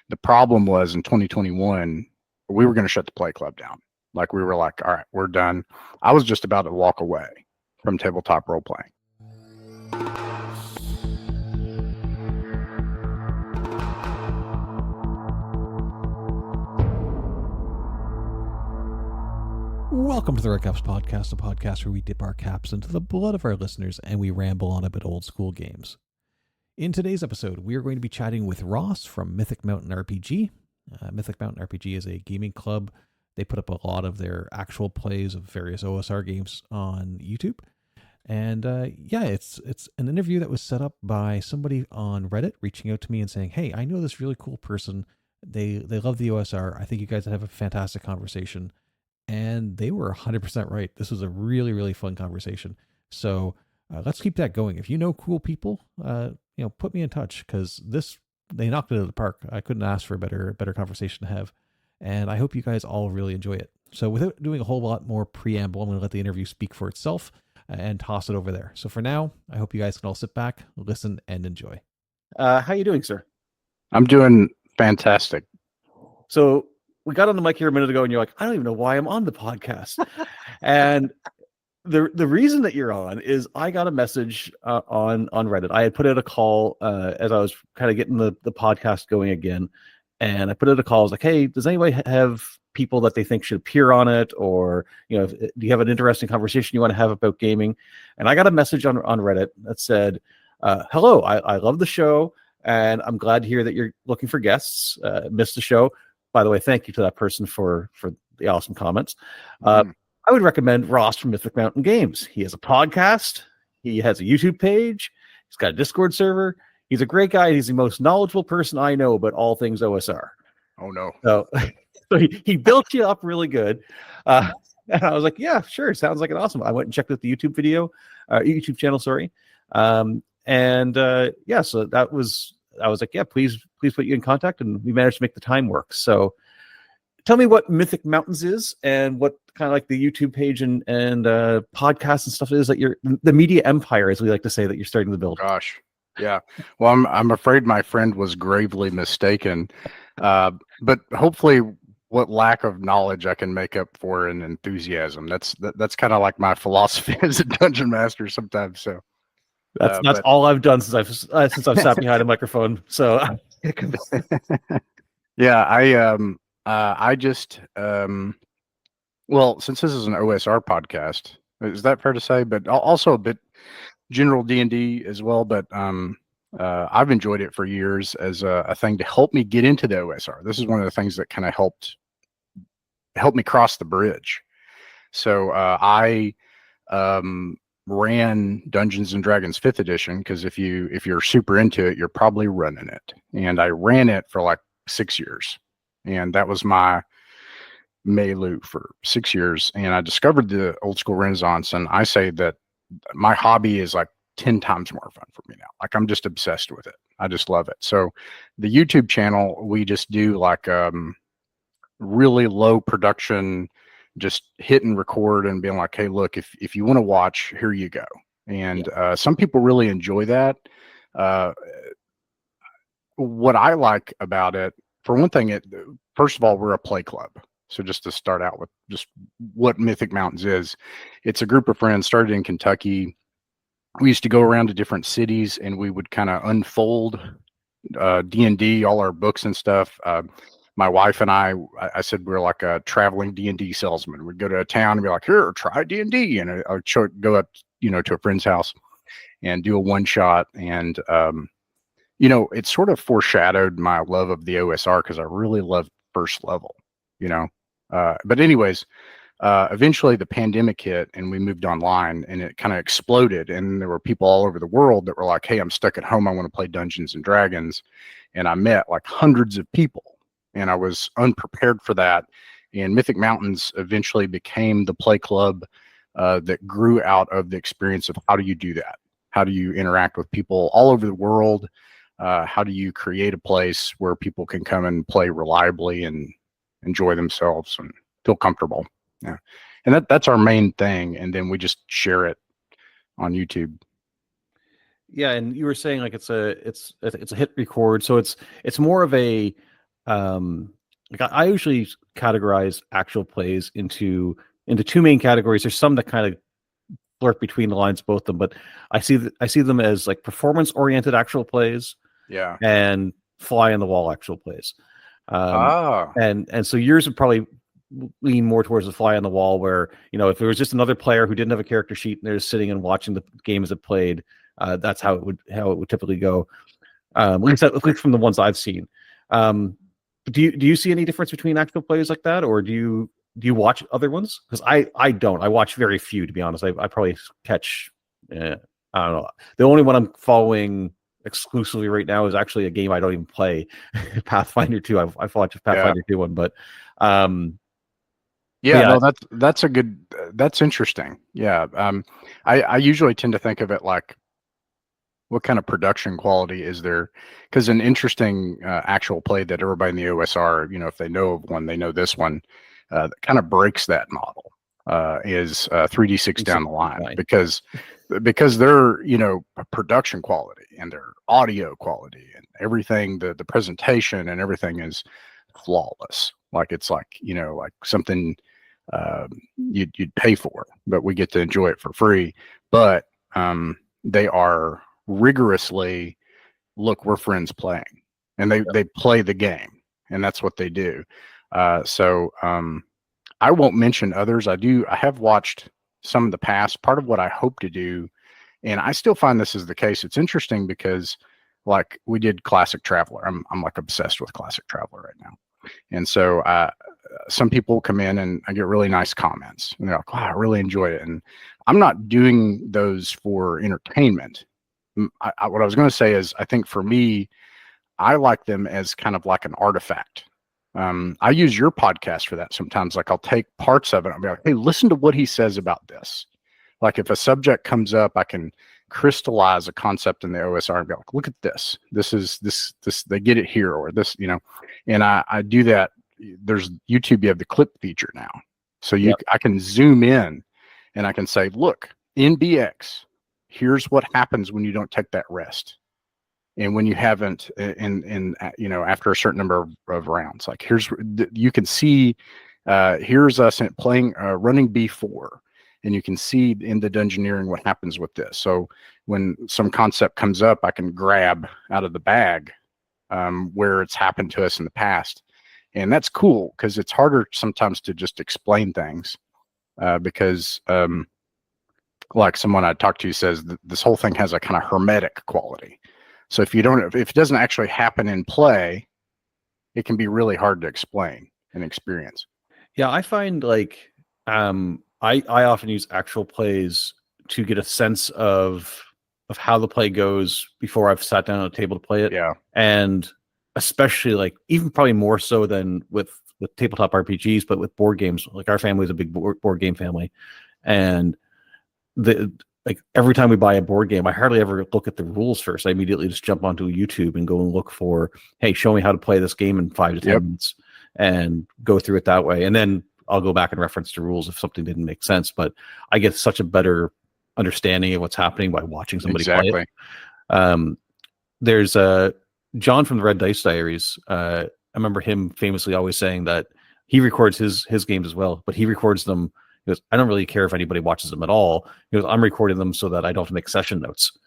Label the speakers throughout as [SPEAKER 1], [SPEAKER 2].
[SPEAKER 1] The problem was in 2021, we were going to shut the Play Club down. Like we were like, all right, we're done. I was just about to walk away from tabletop role playing.
[SPEAKER 2] Welcome to the Red Caps Podcast, a podcast where we dip our caps into the blood of our listeners and we ramble on a bit old school games. In today's episode, we are going to be chatting with Ross from Mythic Mountain RPG. Mythic Mountain RPG is a gaming club. They put up a lot of their actual plays of various OSR games on YouTube. And it's an interview that was set up by somebody on Reddit reaching out to me and saying, hey, I know this really cool person. They love the OSR. I think you guys would have a fantastic conversation. And they were 100% right. This was a really, really fun conversation. So let's keep that going. If you know cool people, put me in touch, because they knocked it out of the park. I couldn't ask for a better conversation to have. And I hope you guys all really enjoy it. So without doing a whole lot more preamble, I'm going to let the interview speak for itself and toss it over there. So for now, I hope you guys can all sit back, listen, and enjoy.
[SPEAKER 3] How you doing, sir?
[SPEAKER 1] I'm doing fantastic.
[SPEAKER 3] So we got on the mic here a minute ago and you're like, I don't even know why I'm on the podcast. And the reason that you're on is I got a message on Reddit. I had put out a call as I was kind of getting the podcast going again. And I put out a call. I was like, hey, does anybody have people that they think should appear on it? Or, do you have an interesting conversation you want to have about gaming? And I got a message on Reddit that said, hello, I love the show. And I'm glad to hear that you're looking for guests. Missed the show. By the way, thank you to that person for the awesome comments. I would recommend Ross from Mythic Mountain Games. He has a podcast. He has a YouTube page. He's got a Discord server. He's a great guy. He's the most knowledgeable person I know about all things OSR.
[SPEAKER 1] Oh, no.
[SPEAKER 3] So he built you up really good. And I was like, yeah, sure. Sounds like an awesome. I went and checked out the YouTube channel, sorry. So that was, I was like, yeah, please put you in contact, and we managed to make the time work. So tell me what Mythic Mountains is and what kind of like the YouTube page and podcasts and stuff is that the media empire, as we like to say, that you're starting to build.
[SPEAKER 1] Gosh. Yeah. Well, I'm afraid my friend was gravely mistaken. But hopefully what lack of knowledge I can make up for in enthusiasm. That's kind of like my philosophy as a dungeon master sometimes. So
[SPEAKER 3] that's all I've done since I've sat behind a microphone. So
[SPEAKER 1] yeah, I just well, since this is an OSR podcast, is that fair to say? But also a bit general D&D as well. But I've enjoyed it for years as a thing to help me get into the OSR. This is one of the things that kind of helped me cross the bridge. So I ran Dungeons and Dragons 5th edition, because if you're super into it, you're probably running it. And I ran it for like 6 years, and that was my Melu for 6 years. And I discovered the old school Renaissance, and I say that my hobby is like 10 times more fun for me now. Like I'm just obsessed with it. I just love it. So the YouTube channel, we just do like really low production, just hit and record and being like, hey, look, if you want to watch, here you go. And some people really enjoy that. What I like about it, for one thing, first of all, we're a play club. So just to start out with just what Mythic Mountains is, it's a group of friends started in Kentucky. We used to go around to different cities and we would kind of unfold D&D, all our books and stuff. My wife and I said we're like a traveling D&D salesman. We'd go to a town and be like, here, try D&D. And I'd go up, to a friend's house and do a one shot. And, it sort of foreshadowed my love of the OSR, because I really love first level, but anyways, eventually the pandemic hit and we moved online, and it kind of exploded. And there were people all over the world that were like, hey, I'm stuck at home. I want to play Dungeons and Dragons. And I met like hundreds of people, and I was unprepared for that. And Mythic Mountains eventually became the play club that grew out of the experience of how do you do that? How do you interact with people all over the world? How do you create a place where people can come and play reliably and enjoy themselves and feel comfortable? Yeah. And that's our main thing. And then we just share it on YouTube.
[SPEAKER 3] Yeah. And you were saying like it's a hit record. So it's more of a like I usually categorize actual plays into two main categories. There's some that kind of flirt between the lines, both of them, but I see them as like performance oriented actual plays
[SPEAKER 1] Yeah.
[SPEAKER 3] and fly on the wall actual plays.
[SPEAKER 1] Ah.
[SPEAKER 3] And so yours would probably lean more towards the fly on the wall, where, you know, if there was just another player who didn't have a character sheet and they're just sitting and watching the game as it played, that's how it would typically go. At least from the ones I've seen. Do you see any difference between actual plays like that, or do you watch other ones? Because I don't. I watch very few, to be honest. I probably catch. I don't know. The only one I'm following exclusively right now is actually a game I don't even play, Pathfinder 2. I've watched Pathfinder 2 one, but
[SPEAKER 1] yeah, no, that's interesting. Yeah. I usually tend to think of it like, what kind of production quality is there? Because an interesting actual play that everybody in the OSR, you know, if they know of one, they know this one, that kind of breaks that model, is 3D6 down the line, because they're, you know, production quality and their audio quality and everything, the presentation and everything is flawless. Like, it's like, you know, like something you'd pay for, but we get to enjoy it for free. But they are rigorously, look, we're friends playing, and they play the game, and that's what they do. So I won't mention others. I have watched some of the past. Part of what I hope to do, and I still find this is the case, it's interesting because, like, we did Classic Traveler. I'm like obsessed with Classic Traveler right now. And so some people come in and I get really nice comments, and they're like, wow, I really enjoyed it. And I'm not doing those for entertainment. What I was going to say is, I think for me, I like them as kind of like an artifact. I use your podcast for that sometimes. Like, I'll take parts of it and I'll be like, hey, listen to what he says about this. Like, if a subject comes up, I can crystallize a concept in the OSR and be like, look at this. This is this, they get it here, or this, you know, and I do that. There's YouTube, you have the clip feature now. So I can zoom in and I can say, look, in BX, here's what happens when you don't take that rest. And when you haven't, in you know, after a certain number of rounds, like, you can see, here's us playing, running B4, and you can see in the dungeoneering what happens with this. So when some concept comes up, I can grab out of the bag where it's happened to us in the past. And that's cool, because it's harder sometimes to just explain things, because like someone I talked to says that this whole thing has a kind of hermetic quality. So if it doesn't actually happen in play, it can be really hard to explain and experience.
[SPEAKER 3] Yeah, I find, like, I often use actual plays to get a sense of how the play goes before I've sat down at a table to play it.
[SPEAKER 1] Yeah.
[SPEAKER 3] And especially, like, even probably more so than with tabletop RPGs, but with board games. Like, our family is a big board game family, and like, every time we buy a board game, I hardly ever look at the rules first. I immediately just jump onto YouTube and go and look for, hey, show me how to play this game in 5 to 10 minutes, and go through it that way. And then I'll go back and reference the rules if something didn't make sense. But I get such a better understanding of what's happening by watching somebody play it. There's John from the Red Dice Diaries. I remember him famously always saying that he records his games as well, but he records them. He goes, I don't really care if anybody watches them at all. He goes, I'm recording them so that I don't have to make session notes.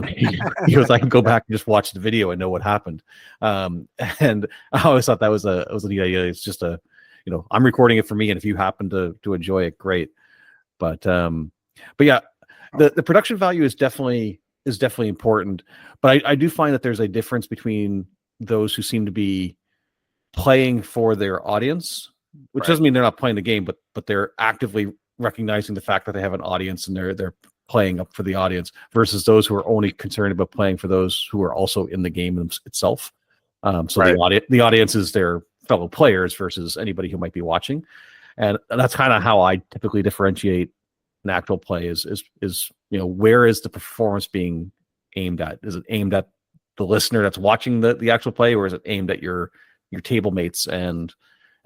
[SPEAKER 3] He goes, I can go back and just watch the video and know what happened. And I always thought that was a neat idea. It's just you know, I'm recording it for me, and if you happen to enjoy it, great. But yeah, the production value is definitely important. But I do find that there's a difference between those who seem to be playing for their audience, which doesn't mean they're not playing the game, but they're actively recognizing the fact that they have an audience and they're playing up for the audience, versus those who are only concerned about playing for those who are also in the game itself. So the audience is their fellow players versus anybody who might be watching, and that's kind of how I typically differentiate an actual play. Is you know, where is the performance being aimed at? Is it aimed at the listener that's watching the actual play, or is it aimed at your table mates and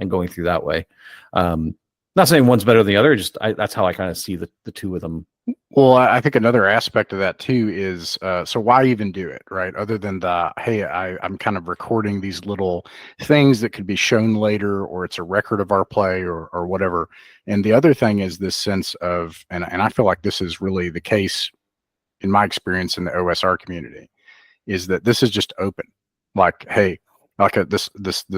[SPEAKER 3] going through that way? Not saying one's better than the other. Just that's how I kind of see the two of them
[SPEAKER 1] Well, I think another aspect of that too is so why even do it, right? Other than the hey, I'm kind of recording these little things that could be shown later, or it's a record of our play, or whatever. And the other thing is this sense of, and I feel like this is really the case in my experience in the OSR community, is that this is just open. Like, hey, like this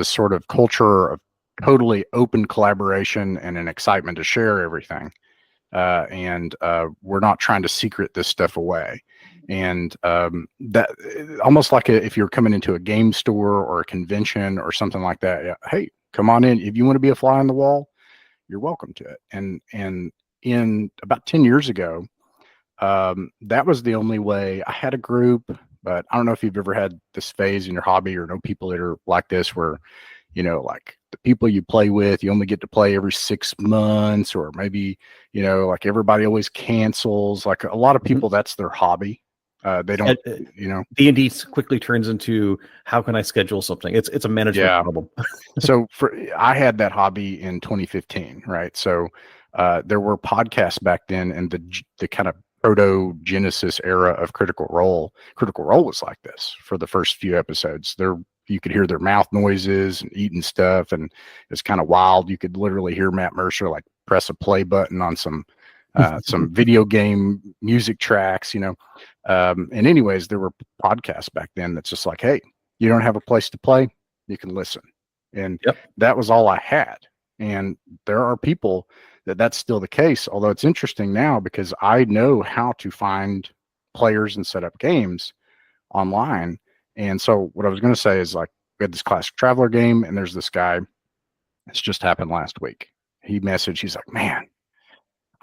[SPEAKER 1] sort of culture of totally open collaboration and an excitement to share everything. And we're not trying to secret this stuff away. And that almost like if you're coming into a game store or a convention or something like that, yeah, hey, come on in. If you want to be a fly on the wall, you're welcome to it. And in about 10 years ago, that was the only way. I had a group, but I don't know if you've ever had this phase in your hobby or know people that are like this, where, like the people you play with, you only get to play every 6 months, or maybe, like everybody always cancels. Like a lot of people, that's their hobby. They don't,
[SPEAKER 3] D&D quickly turns into, how can I schedule something? It's a management problem.
[SPEAKER 1] So I had that hobby in 2015, right? So there were podcasts back then, and the kind of proto Genesis era of Critical Role. Critical Role was like this for the first few episodes. You could hear their mouth noises and eating stuff, and it's kind of wild. You could literally hear Matt Mercer like press a play button on some video game music tracks, and anyways, there were podcasts back then that's just like, hey, you don't have a place to play, you can listen. And that was all I had. And there are people that's still the case, although it's interesting now because I know how to find players and set up games online. And so what I was going to say is, like, we had this Classic Traveler game, and there's this guy, it's just happened last week. He messaged, he's like, man,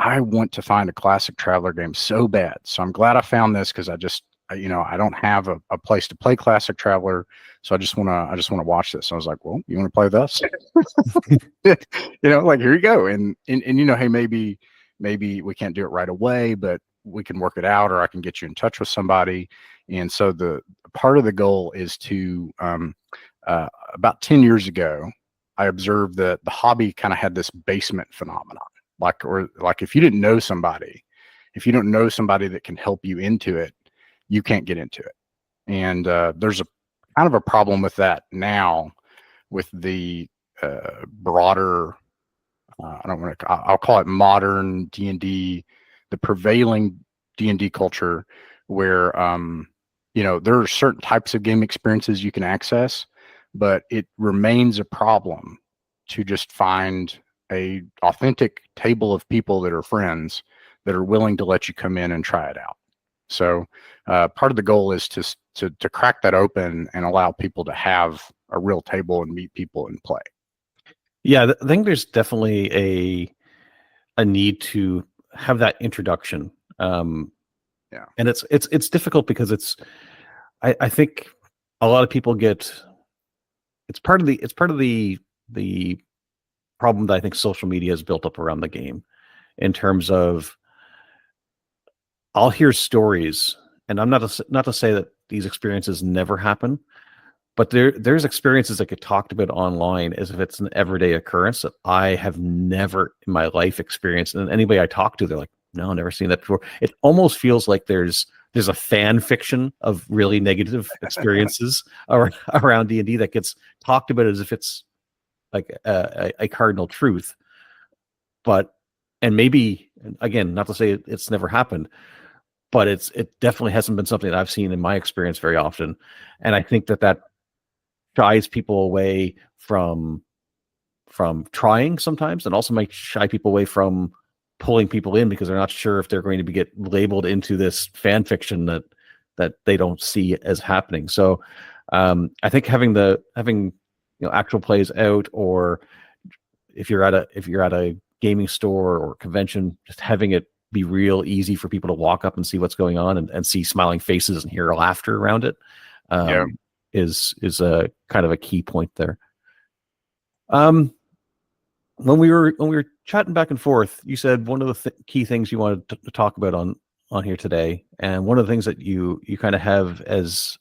[SPEAKER 1] I want to find a Classic Traveler game so bad. So I'm glad I found this, because I don't have a place to play Classic Traveler, so I just want to watch this. So I was like, well, you want to play with us? Like, here you go. And hey, maybe we can't do it right away, but we can work it out, or I can get you in touch with somebody. And so the part of the goal is to about 10 years ago, I observed that the hobby kind of had this basement phenomenon. Like if you didn't know somebody, if you don't know somebody that can help you into it, you can't get into it. And there's a kind of a problem with that now, with the broader, I'll call it modern D&D, the prevailing D&D culture, where there are certain types of game experiences you can access, but it remains a problem to just find a authentic table of people that are friends that are willing to let you come in and try it out. So part of the goal is to crack that open and allow people to have a real table and meet people and play.
[SPEAKER 3] Yeah, I think there's definitely a need to have that introduction. And it's difficult because I think a lot of people it's part of the problem that I think social media has built up around the game, in terms of, I'll hear stories, and I'm not to say that these experiences never happen, but there's experiences that get talked about online as if it's an everyday occurrence that I have never in my life experienced. And anybody I talk to, they're like, no, never seen that before. It almost feels like there's a fan fiction of really negative experiences around D&D that gets talked about as if it's like a cardinal truth. And maybe, again, not to say it's never happened, but it definitely hasn't been something that I've seen in my experience very often. And I think that shies people away from trying sometimes, and also might shy people away from pulling people in, because they're not sure if they're going to get labeled into this fan fiction that they don't see as happening. So I think having actual plays out, or if you're at a gaming store or convention, just having it be real easy for people to walk up and see what's going on, and see smiling faces and hear laughter around it, is a kind of a key point there. When we were chatting back and forth, you said one of the key things you wanted to talk about on here today, and one of the things that you kind of have as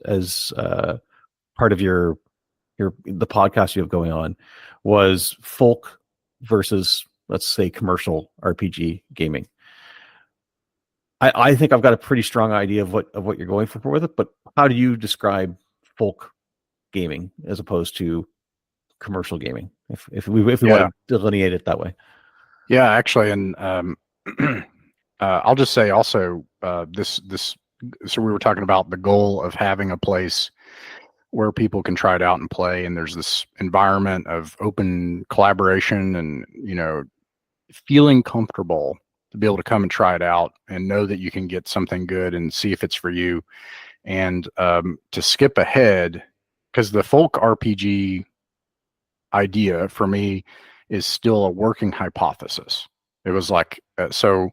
[SPEAKER 3] part of the podcast you have going on, was folk versus, let's say, commercial RPG gaming. I think I've got a pretty strong idea of what you're going for with it, but how do you describe folk gaming as opposed to commercial gaming, if we want to delineate it that way?
[SPEAKER 1] Yeah, actually, and I'll just say also this. So we were talking about the goal of having a place where people can try it out and play, and there's this environment of open collaboration, and feeling comfortable to be able to come and try it out and know that you can get something good and see if it's for you. And to skip ahead, because the folk RPG idea for me is still a working hypothesis. It was like, so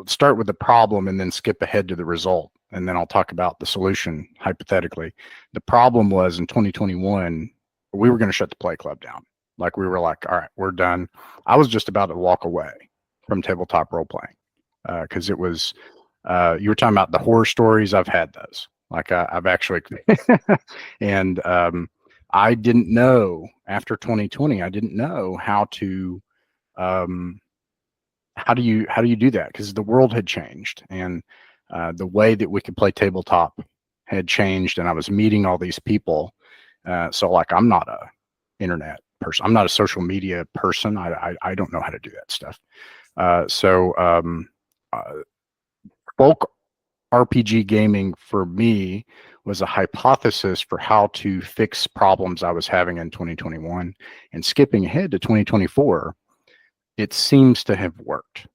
[SPEAKER 1] start with the problem and then skip ahead to the result. And then I'll talk about the solution hypothetically. The problem was in 2021, we were going to shut the play club down. Like we were like, all right, we're done. I was just about to walk away from tabletop role playing because it was, you were talking about the horror stories. I've had those. Like I've actually, and I didn't know after 2020, I didn't know how to, how do you do that? Because the world had changed and the way that we could play tabletop had changed, and I was meeting all these people. So like, I'm not a internet person. I'm not a social media person. I don't know how to do that stuff. Folk RPG gaming for me was a hypothesis for how to fix problems I was having in 2021. And skipping ahead to 2024, it seems to have worked.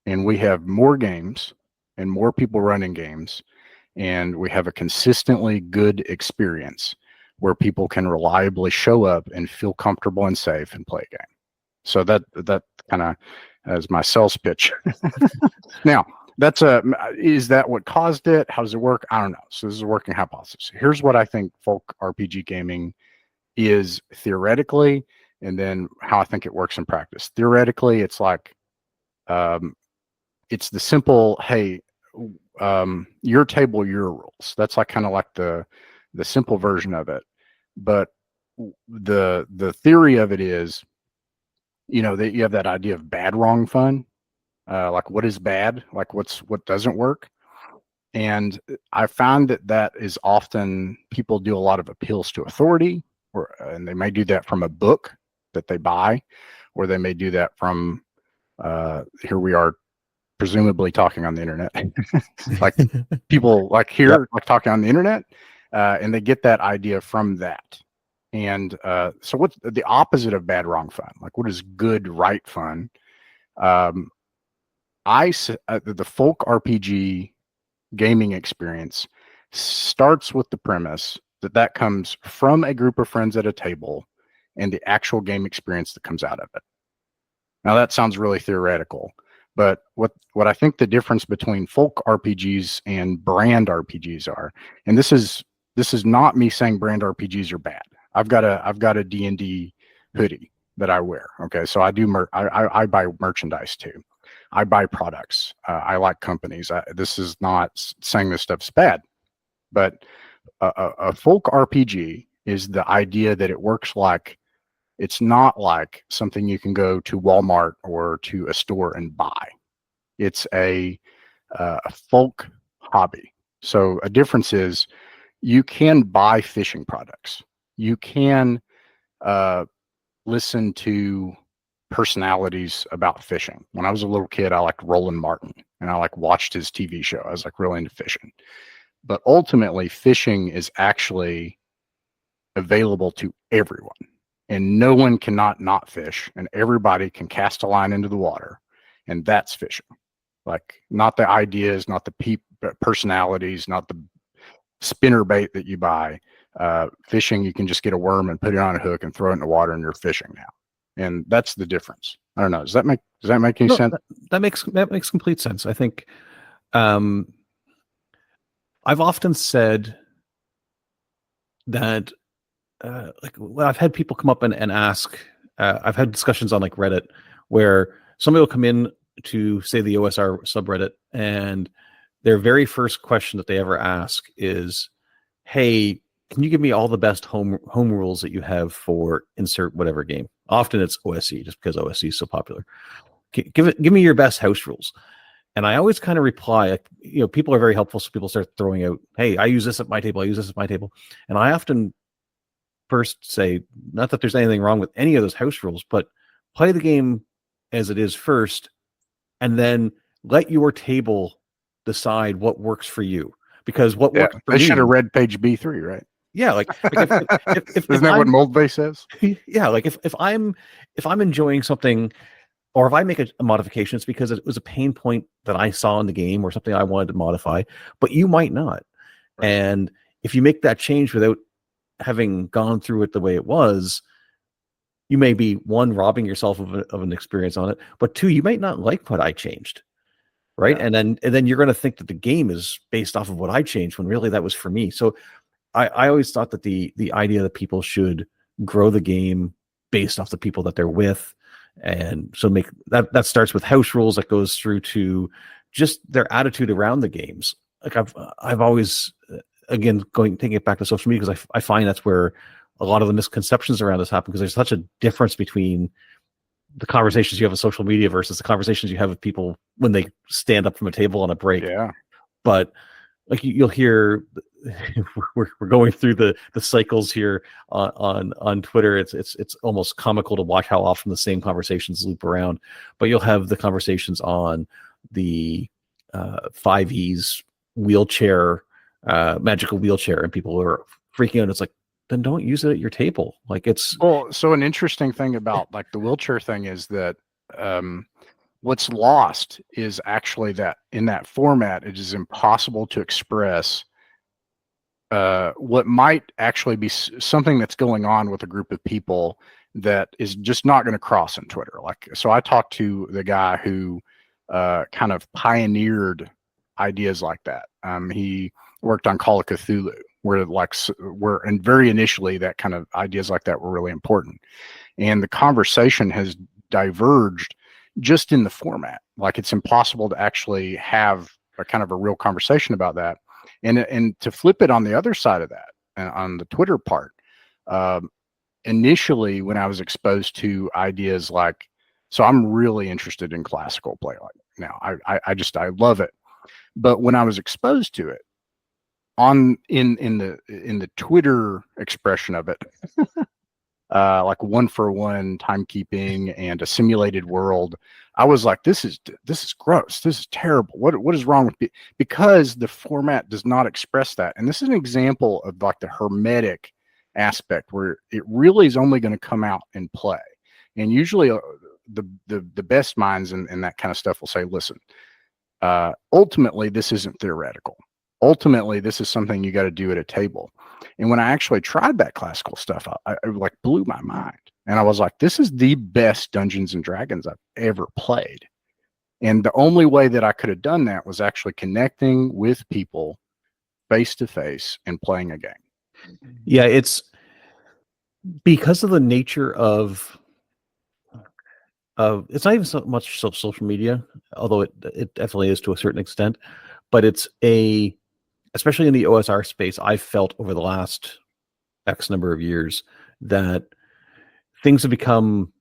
[SPEAKER 1] And we have more games and more people running games, and we have a consistently good experience where people can reliably show up and feel comfortable and safe and play a game. So that kind of as my sales pitch. Now, is that what caused it? How does it work? I don't know. So this is a working hypothesis. Here's what I think folk RPG gaming is theoretically, and then how I think it works in practice. Theoretically, it's like, it's the simple, hey, your table, your rules. That's like kind of like the simple version of it. But the theory of it is, that you have that idea of bad, wrong, fun. Like what is bad? Like what doesn't work? And I found that is often people do a lot of appeals to authority, and they may do that from a book that they buy, or they may do that from here we are presumably talking on the internet. Like people like here, yep, like talking on the internet, and they get that idea from that. And so what's the opposite of bad, wrong, fun? Like what is good, right, fun? The folk RPG gaming experience starts with the premise that comes from a group of friends at a table and the actual game experience that comes out of it. Now that sounds really theoretical, but what I think the difference between folk RPGs and brand RPGs are, and this is not me saying brand RPGs are bad. I've got a D&D hoodie that I wear. Okay, so I do I buy merchandise too. I buy products. I like companies. This is not saying this stuff's bad, but a folk RPG is the idea that it works like, it's not like something you can go to Walmart or to a store and buy. It's a folk hobby. So a difference is you can buy fishing products. You can listen to personalities about fishing. When I was a little kid, I liked Roland Martin, and I watched his TV show. I was really into fishing. But ultimately, fishing is actually available to everyone, and no one cannot not fish, and everybody can cast a line into the water, and that's fishing. Like, not the ideas, not the personalities, not the spinner bait that you buy. Fishing, you can just get a worm and put it on a hook and throw it in the water, and you're fishing now. And that's the difference. I don't know. Does that make any sense?
[SPEAKER 3] That makes complete sense. I think I've often said that I've had people come up and ask, I've had discussions on Reddit where somebody will come in to say the OSR subreddit, and their very first question that they ever ask is, hey, can you give me all the best home rules that you have for insert whatever game? Often it's OSE, just because OSE is so popular. Give me your best house rules. And I always kind of reply, like, people are very helpful. So people start throwing out, hey, I use this at my table. I use this at my table. And I often first say, not that there's anything wrong with any of those house rules, but play the game as it is first, and then let your table decide what works for you. Because what works for
[SPEAKER 1] they
[SPEAKER 3] me,
[SPEAKER 1] should have read page B3, right?
[SPEAKER 3] yeah, like if
[SPEAKER 1] isn't that what Moldbase says?
[SPEAKER 3] Yeah, like if I'm enjoying something, or if I make a modification, it's because it was a pain point that I saw in the game or something I wanted to modify, but you might not. Right. And if you make that change without having gone through it the way it was, you may be, one, robbing yourself of an experience on it, but two, you might not like what I changed. Right. Yeah. And then you're going to think that the game is based off of what I changed, when really that was for me. So I always thought that the idea that people should grow the game based off the people that they're with. And so make that starts with house rules, that goes through to just their attitude around the games. Like I've always, again, taking it back to social media, because I find that's where a lot of the misconceptions around this happen, because there's such a difference between the conversations you have on social media versus the conversations you have with people when they stand up from a table on a break.
[SPEAKER 1] Yeah.
[SPEAKER 3] But like you'll hear, we're going through the cycles here on Twitter. It's almost comical to watch how often the same conversations loop around. But you'll have the conversations on the 5E's wheelchair, magical wheelchair, and people are freaking out. It's like, then don't use it at your table. Like, it's
[SPEAKER 1] so an interesting thing about like the wheelchair thing is that what's lost is actually that in that format, it is impossible to express what might actually be something that's going on with a group of people that is just not going to cross on Twitter. Like, so I talked to the guy who kind of pioneered ideas like that. He worked on Call of Cthulhu, and very initially that kind of ideas like that were really important. And the conversation has diverged just in the format. Like, it's impossible to actually have a kind of a real conversation about that. And to flip it on the other side of that, on the Twitter part, initially when I was exposed to ideas like, so I'm really interested in classical play like now. I love it. But when I was exposed to it in the Twitter expression of it, like 1-for-1 timekeeping and a simulated world, I was like, this is gross. This is terrible. What is wrong with it? Because the format does not express that. And this is an example of like the hermetic aspect, where it really is only going to come out in play. And usually the best minds and that kind of stuff will say, listen, ultimately this isn't theoretical. Ultimately, this is something you got to do at a table. And when I actually tried that classical stuff, I like blew my mind. And I was like, this is the best Dungeons and Dragons I've ever played. And the only way that I could have done that was actually connecting with people face to face and playing a game.
[SPEAKER 3] Yeah, it's because of the nature of it's not even so much social media, although it definitely is to a certain extent, but it's especially in the OSR space, I've felt over the last X number of years that things have become,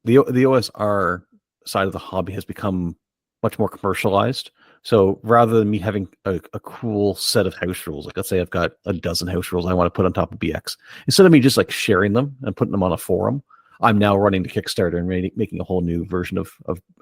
[SPEAKER 3] the OSR side of the hobby has become much more commercialized. So rather than me having a cool set of house rules, like let's say I've got a dozen house rules I want to put on top of BX, instead of me just like sharing them and putting them on a forum, I'm now running the Kickstarter and making a whole new version of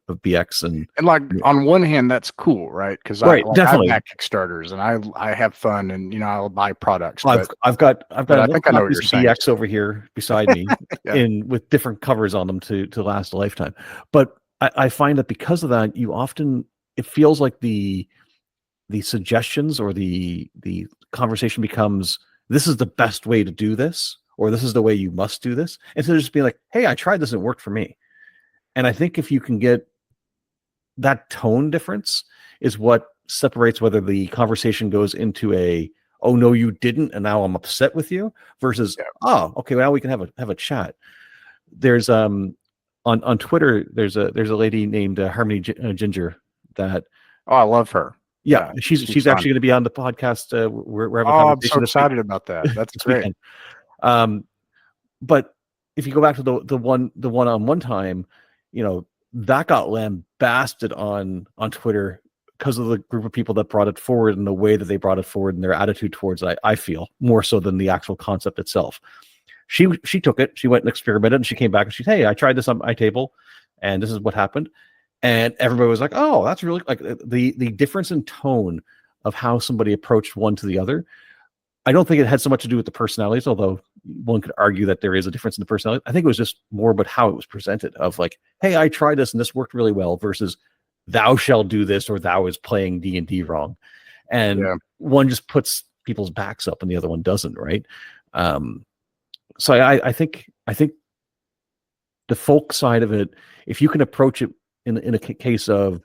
[SPEAKER 3] BX. And
[SPEAKER 1] like, on one hand, that's cool, right? Because
[SPEAKER 3] definitely.
[SPEAKER 1] I back Kickstarters and I have fun, and I'll buy products.
[SPEAKER 3] I've got
[SPEAKER 1] I think I know what you're saying.
[SPEAKER 3] BX over here beside me, yeah, with different covers on them to last a lifetime. But I find that because of that, it feels like the suggestions or the conversation becomes, this is the best way to do this, or this is the way you must do this, instead of just being like, hey, I tried this and it worked for me. And I think if you can get that tone difference is what separates whether the conversation goes into a, oh no, you didn't, and now I'm upset with you, versus, oh, okay, well, we can have a chat. There's on Twitter, there's a lady named Harmony Ginger that,
[SPEAKER 1] oh, I love her.
[SPEAKER 3] Yeah, she's actually going to be on the podcast. We're having a conversation.
[SPEAKER 1] I'm so excited about that. That's great.
[SPEAKER 3] But if you go back to the one-on-one time, that got lambasted on Twitter because of the group of people that brought it forward and the way that they brought it forward and their attitude towards it. I feel more so than the actual concept itself. She took it, she went and experimented, and she came back and she said, hey, I tried this on my table and this is what happened. And everybody was like, oh, that's really like the difference in tone of how somebody approached one to the other. I don't think it had so much to do with the personalities, although one could argue that there is a difference in the personality. I think it was just more about how it was presented of like, hey, I tried this and this worked really well versus thou shall do this or thou is playing D&D wrong. And one just puts people's backs up and the other one doesn't, right? So I think the folk side of it, if you can approach it in a case of,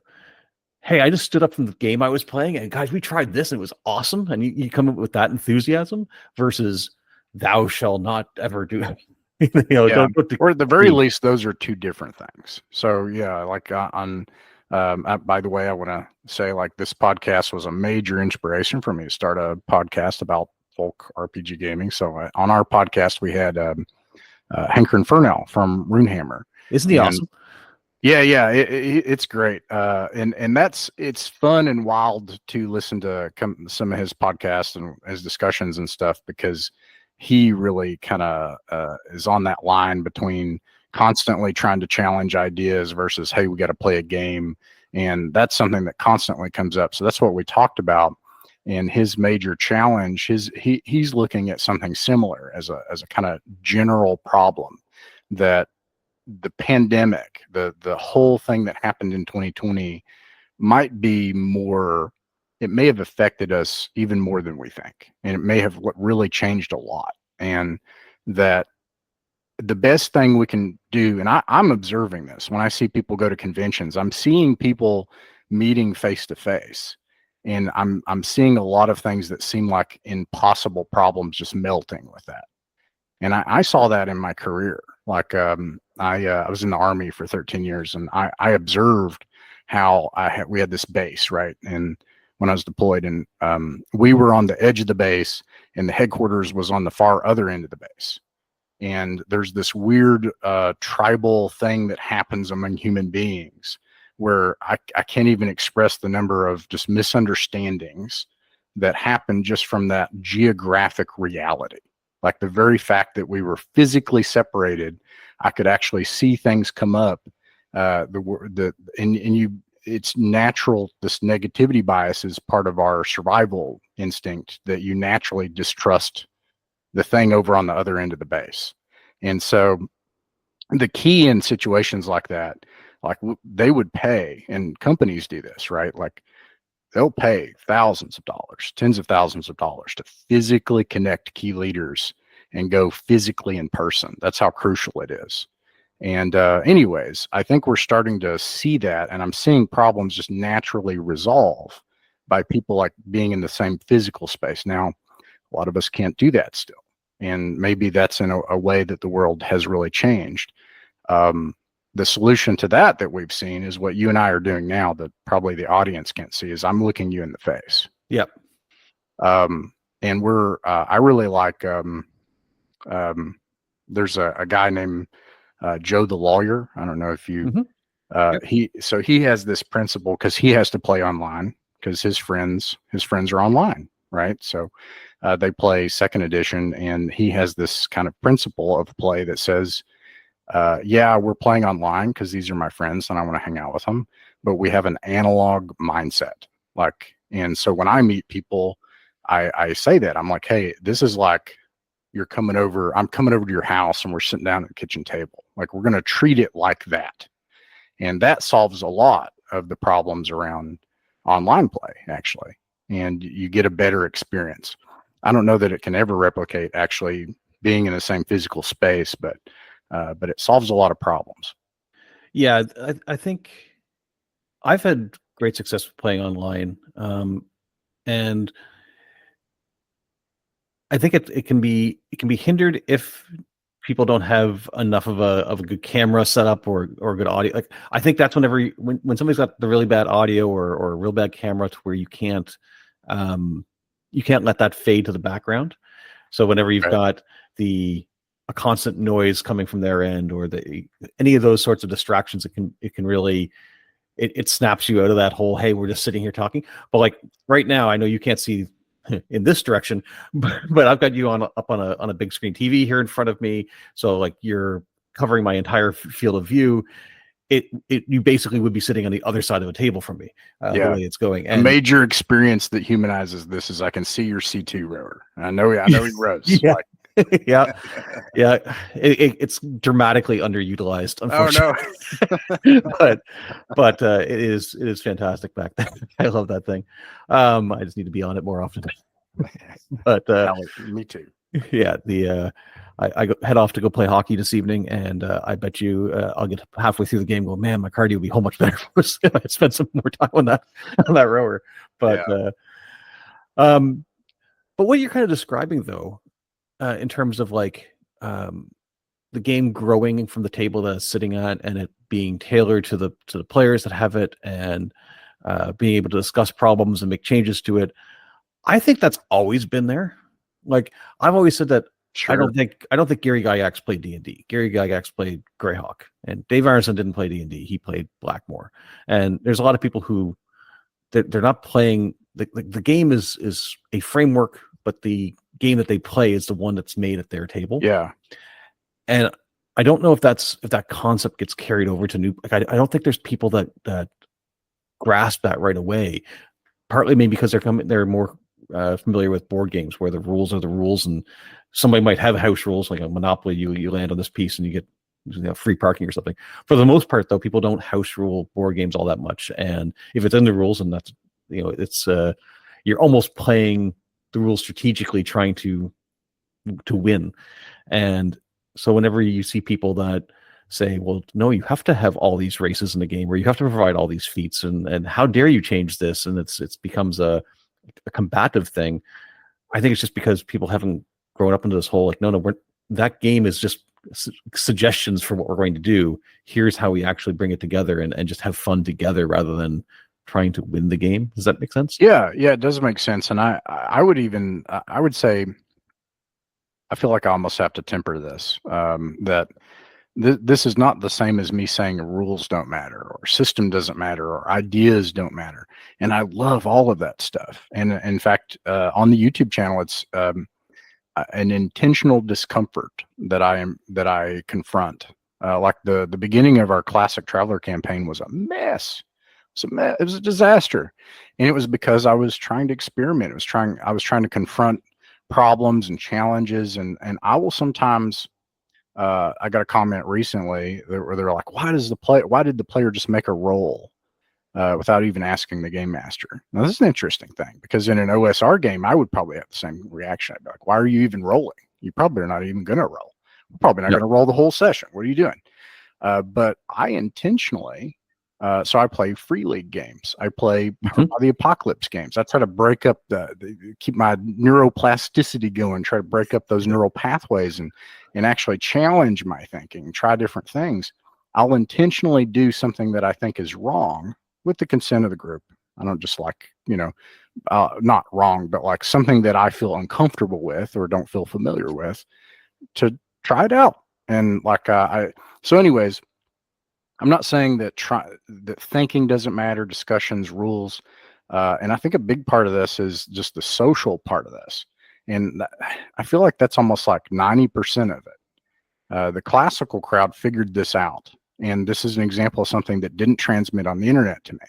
[SPEAKER 3] hey, I just stood up from the game I was playing and guys, we tried this and it was awesome. And you come up with that enthusiasm versus thou shall not ever do it. Don't
[SPEAKER 1] or at the very least, those are two different things. So yeah, like by the way, I want to say like this podcast was a major inspiration for me to start a podcast about folk RPG gaming. So on our podcast, we had Hanker and Furnell from Runehammer.
[SPEAKER 3] Isn't he awesome?
[SPEAKER 1] Yeah, it's great, and it's fun and wild to listen to some of his podcasts and his discussions and stuff because he really kind of is on that line between constantly trying to challenge ideas versus hey, we got to play a game, and that's something that constantly comes up. So that's what we talked about. And his major challenge, he's looking at something similar as a kind of general problem that the pandemic, the whole thing that happened in 2020 might be more, it may have affected us even more than we think. And it may have really changed a lot. And that the best thing we can do, and I'm observing this when I see people go to conventions, I'm seeing people meeting face to face. And I'm seeing a lot of things that seem like impossible problems just melting with that. And I saw that in my career. Like I was in the Army for 13 years, and I observed how we had this base, right? And when I was deployed, and we were on the edge of the base, and the headquarters was on the far other end of the base. And there's this weird tribal thing that happens among human beings where I can't even express the number of just misunderstandings that happen just from that geographic reality. Like the very fact that we were physically separated, I could actually see things come up. It's natural. This negativity bias is part of our survival instinct that you naturally distrust the thing over on the other end of the base. And so the key in situations like that, like they would pay, and companies do this, right? Like they'll pay thousands of dollars, tens of thousands of dollars to physically connect key leaders and go physically in person. That's how crucial it is. And anyways, I think we're starting to see that, and I'm seeing problems just naturally resolve by people like being in the same physical space. Now, a lot of us can't do that still. And maybe that's in a way that the world has really changed. The solution to that we've seen is what you and I are doing now that probably the audience can't see is I'm looking you in the face.
[SPEAKER 3] Yep.
[SPEAKER 1] And I really like, there's a guy named Joe the Lawyer. I don't know if you, he has this principle because he has to play online because his friends are online, right? So they play second edition, and he has this kind of principle of play that says, yeah, we're playing online because these are my friends and I want to hang out with them, but we have an analog mindset. And so when I meet people, I say that I'm like, hey, this is like I'm coming over to your house and we're sitting down at the kitchen table. Like we're going to treat it like that. And that solves a lot of the problems around online play, actually. And you get a better experience. I don't know that it can ever replicate actually being in the same physical space, but it solves a lot of problems.
[SPEAKER 3] Yeah, I think I've had great success with playing online, and I think it can be hindered if people don't have enough of a good camera setup or good audio. Like I think that's when somebody's got the really bad audio or a real bad camera to where you can't let that fade to the background. So whenever you've got the a constant noise coming from their end, or any of those sorts of distractions, it can really it snaps you out of that whole, hey, we're just sitting here talking. But like right now, I know you can't see in this direction, but I've got you up on a big screen TV here in front of me, so like you're covering my entire field of view. You basically would be sitting on the other side of a table from me, the way it's going. And
[SPEAKER 1] a major experience that humanizes this is I can see your C2 rower. I know he rows.
[SPEAKER 3] Yeah.
[SPEAKER 1] Like,
[SPEAKER 3] yeah. It's dramatically underutilized, unfortunately.
[SPEAKER 1] Oh
[SPEAKER 3] but it is fantastic back there. I love that thing. I just need to be on it more often. But
[SPEAKER 1] me too.
[SPEAKER 3] Yeah, I head off to go play hockey this evening, and I bet you I'll get halfway through the game and go, man, my cardio will be whole much better if I spend some more time on that rower. But but what you're kind of describing though, in terms of like the game growing from the table that it's sitting at, and it being tailored to the players that have it, and being able to discuss problems and make changes to it, I think that's always been there. Like I've always said that. Sure. I don't think Gary Gygax played D&D. Gary Gygax played Greyhawk, and Dave Ironson didn't play D&D. He played Blackmore. And there's a lot of people who they're not playing. The game is a framework, but the game that they play is the one that's made at their table.
[SPEAKER 1] Yeah.
[SPEAKER 3] And I don't know if that concept gets carried over to new. Like I don't think there's people that grasp that right away. Partly maybe because they're more familiar with board games where the rules are the rules, and somebody might have house rules like a Monopoly. You land on this piece and you get free parking or something. For the most part, though, people don't house rule board games all that much. And if it's in the rules, and that's it's you're almost playing the rules strategically, trying to win. And so whenever you see people that say, well, no, you have to have all these races in the game, or you have to provide all these feats, and how dare you change this, and it becomes a combative thing. I think it's just because people haven't grown up into this whole like, no, that game is just suggestions for what we're going to do. Here's how we actually bring it together and just have fun together rather than trying to win the game. Does that make sense?
[SPEAKER 1] Yeah, it does make sense. And I would say I feel like I almost have to temper this, that this is not the same as me saying rules don't matter, or system doesn't matter, or ideas don't matter. And I love all of that stuff. And in fact, on the YouTube channel, it's an intentional discomfort that I confront. Like the beginning of our Classic Traveler campaign was a mess. It was a disaster, and it was because I was trying to experiment. I was trying to confront problems and challenges, and I will sometimes. I got a comment recently where they're like, why did the player just make a roll without even asking the game master? Now, this is an interesting thing, because in an OSR game, I would probably have the same reaction. I'd be like, why are you even rolling? You probably are not even going to roll. We're probably not going to roll the whole session. What are you doing? But I intentionally, so I play free league games. I play the apocalypse games. I try to break up keep my neuroplasticity going, try to break up those neural pathways and actually challenge my thinking, try different things. I'll intentionally do something that I think is wrong with the consent of the group. I don't just like, not wrong, but like something that I feel uncomfortable with or don't feel familiar with, to try it out. And like, so anyways, I'm not saying that that thinking doesn't matter, discussions, rules. And I think a big part of this is just the social part of this. And I feel like that's almost like 90% of it. The classical crowd figured this out. And this is an example of something that didn't transmit on the internet to me.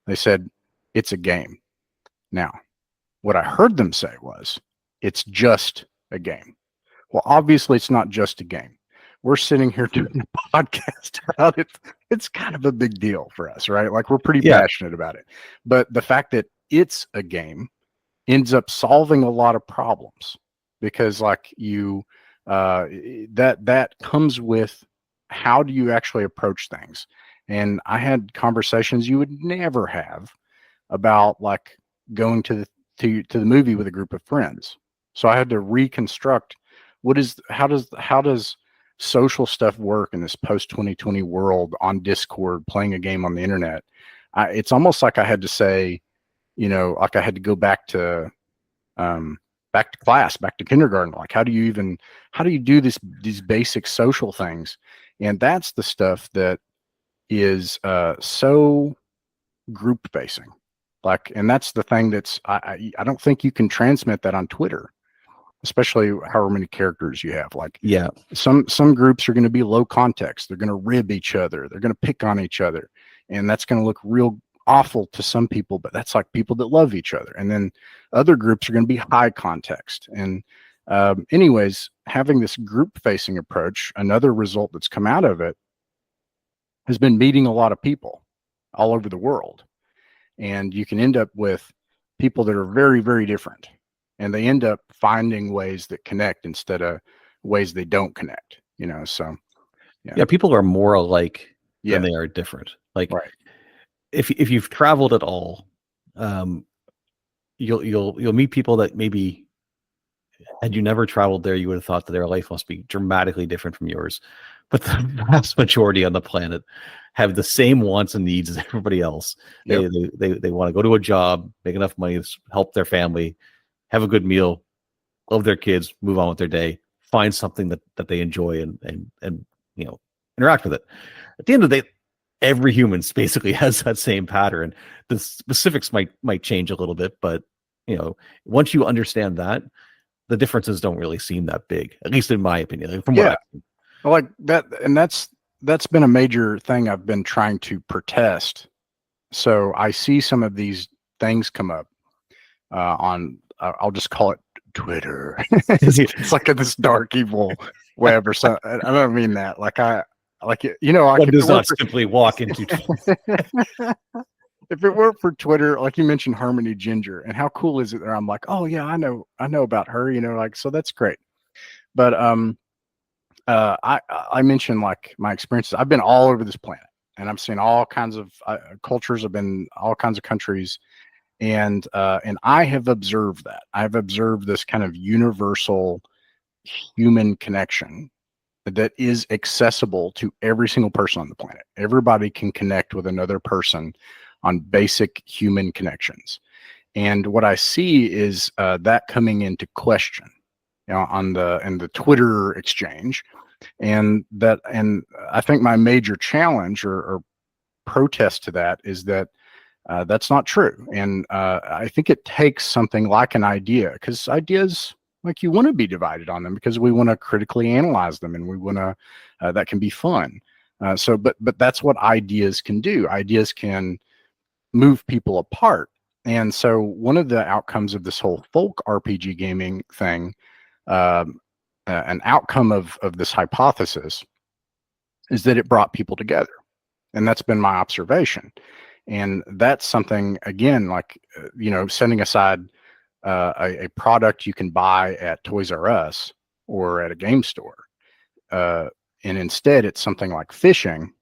[SPEAKER 1] They said, it's a game. Now, what I heard them say was, it's just a game. Well, obviously, it's not just a game. We're sitting here doing a podcast about it. It's kind of a big deal for us, right? Like, we're pretty passionate about it. But the fact that it's a game ends up solving a lot of problems, because like that comes with, how do you actually approach things? And I had conversations you would never have about like going to the movie with a group of friends. So I had to reconstruct how does social stuff work in this post 2020 world on Discord, playing a game on the internet. It's almost like I had to say, like I had to go back to back to class, back to kindergarten. Like, how do you do these basic social things? And that's the stuff that is so group facing. Like, and that's the thing that's, I don't think you can transmit that on Twitter, especially however many characters you have. Like,
[SPEAKER 3] Yeah.
[SPEAKER 1] some groups are going to be low context. They're going to rib each other. They're going to pick on each other. And that's going to look real awful to some people, but that's like people that love each other. And then other groups are going to be high context. And anyways, having this group facing approach, another result that's come out of it has been meeting a lot of people all over the world. And you can end up with people that are very, very different. And they end up finding ways that connect instead of ways they don't connect, so.
[SPEAKER 3] Yeah, people are more alike than they are different. Like,
[SPEAKER 1] right.
[SPEAKER 3] if you've traveled at all, you'll meet people that maybe, had you never traveled there, you would have thought that their life must be dramatically different from yours. But the vast majority on the planet have the same wants and needs as everybody else.
[SPEAKER 1] Yep.
[SPEAKER 3] They want to go to a job, make enough money to help their family, have a good meal, love their kids, move on with their day, find something that they enjoy and interact with it. At the end of the day, every human basically has that same pattern. The specifics might change a little bit, but once you understand that, the differences don't really seem that big, at least in my opinion. From what I've seen.
[SPEAKER 1] Like that, and that's been a major thing I've been trying to protest. So I see some of these things come up on, I'll just call it Twitter. it's like this dark evil web or something. I don't mean that. Like I
[SPEAKER 3] does not simply walk into.
[SPEAKER 1] If it weren't for Twitter, like you mentioned, Harmony Ginger, and how cool is it that I'm like, oh yeah, I know about her, like, so that's great. But I mentioned like my experiences. I've been all over this planet, and I've seen all kinds of cultures. I've been all kinds of countries, and I have observed that. I've observed this kind of universal human connection that is accessible to every single person on the planet. Everybody can connect with another person on basic human connections. And what I see is that coming into question, in the Twitter exchange. And I think my major challenge or protest to that is that that's not true. And I think it takes something like an idea, because ideas, like, you want to be divided on them because we want to critically analyze them, and we want to that can be fun. But that's what ideas can do. Ideas can move people apart. And so one of the outcomes of this whole folk RPG gaming thing, an outcome of this hypothesis, is that it brought people together. And that's been my observation. And that's something, again, like, setting aside a product you can buy at Toys R Us or at a game store. And instead, it's something like fishing.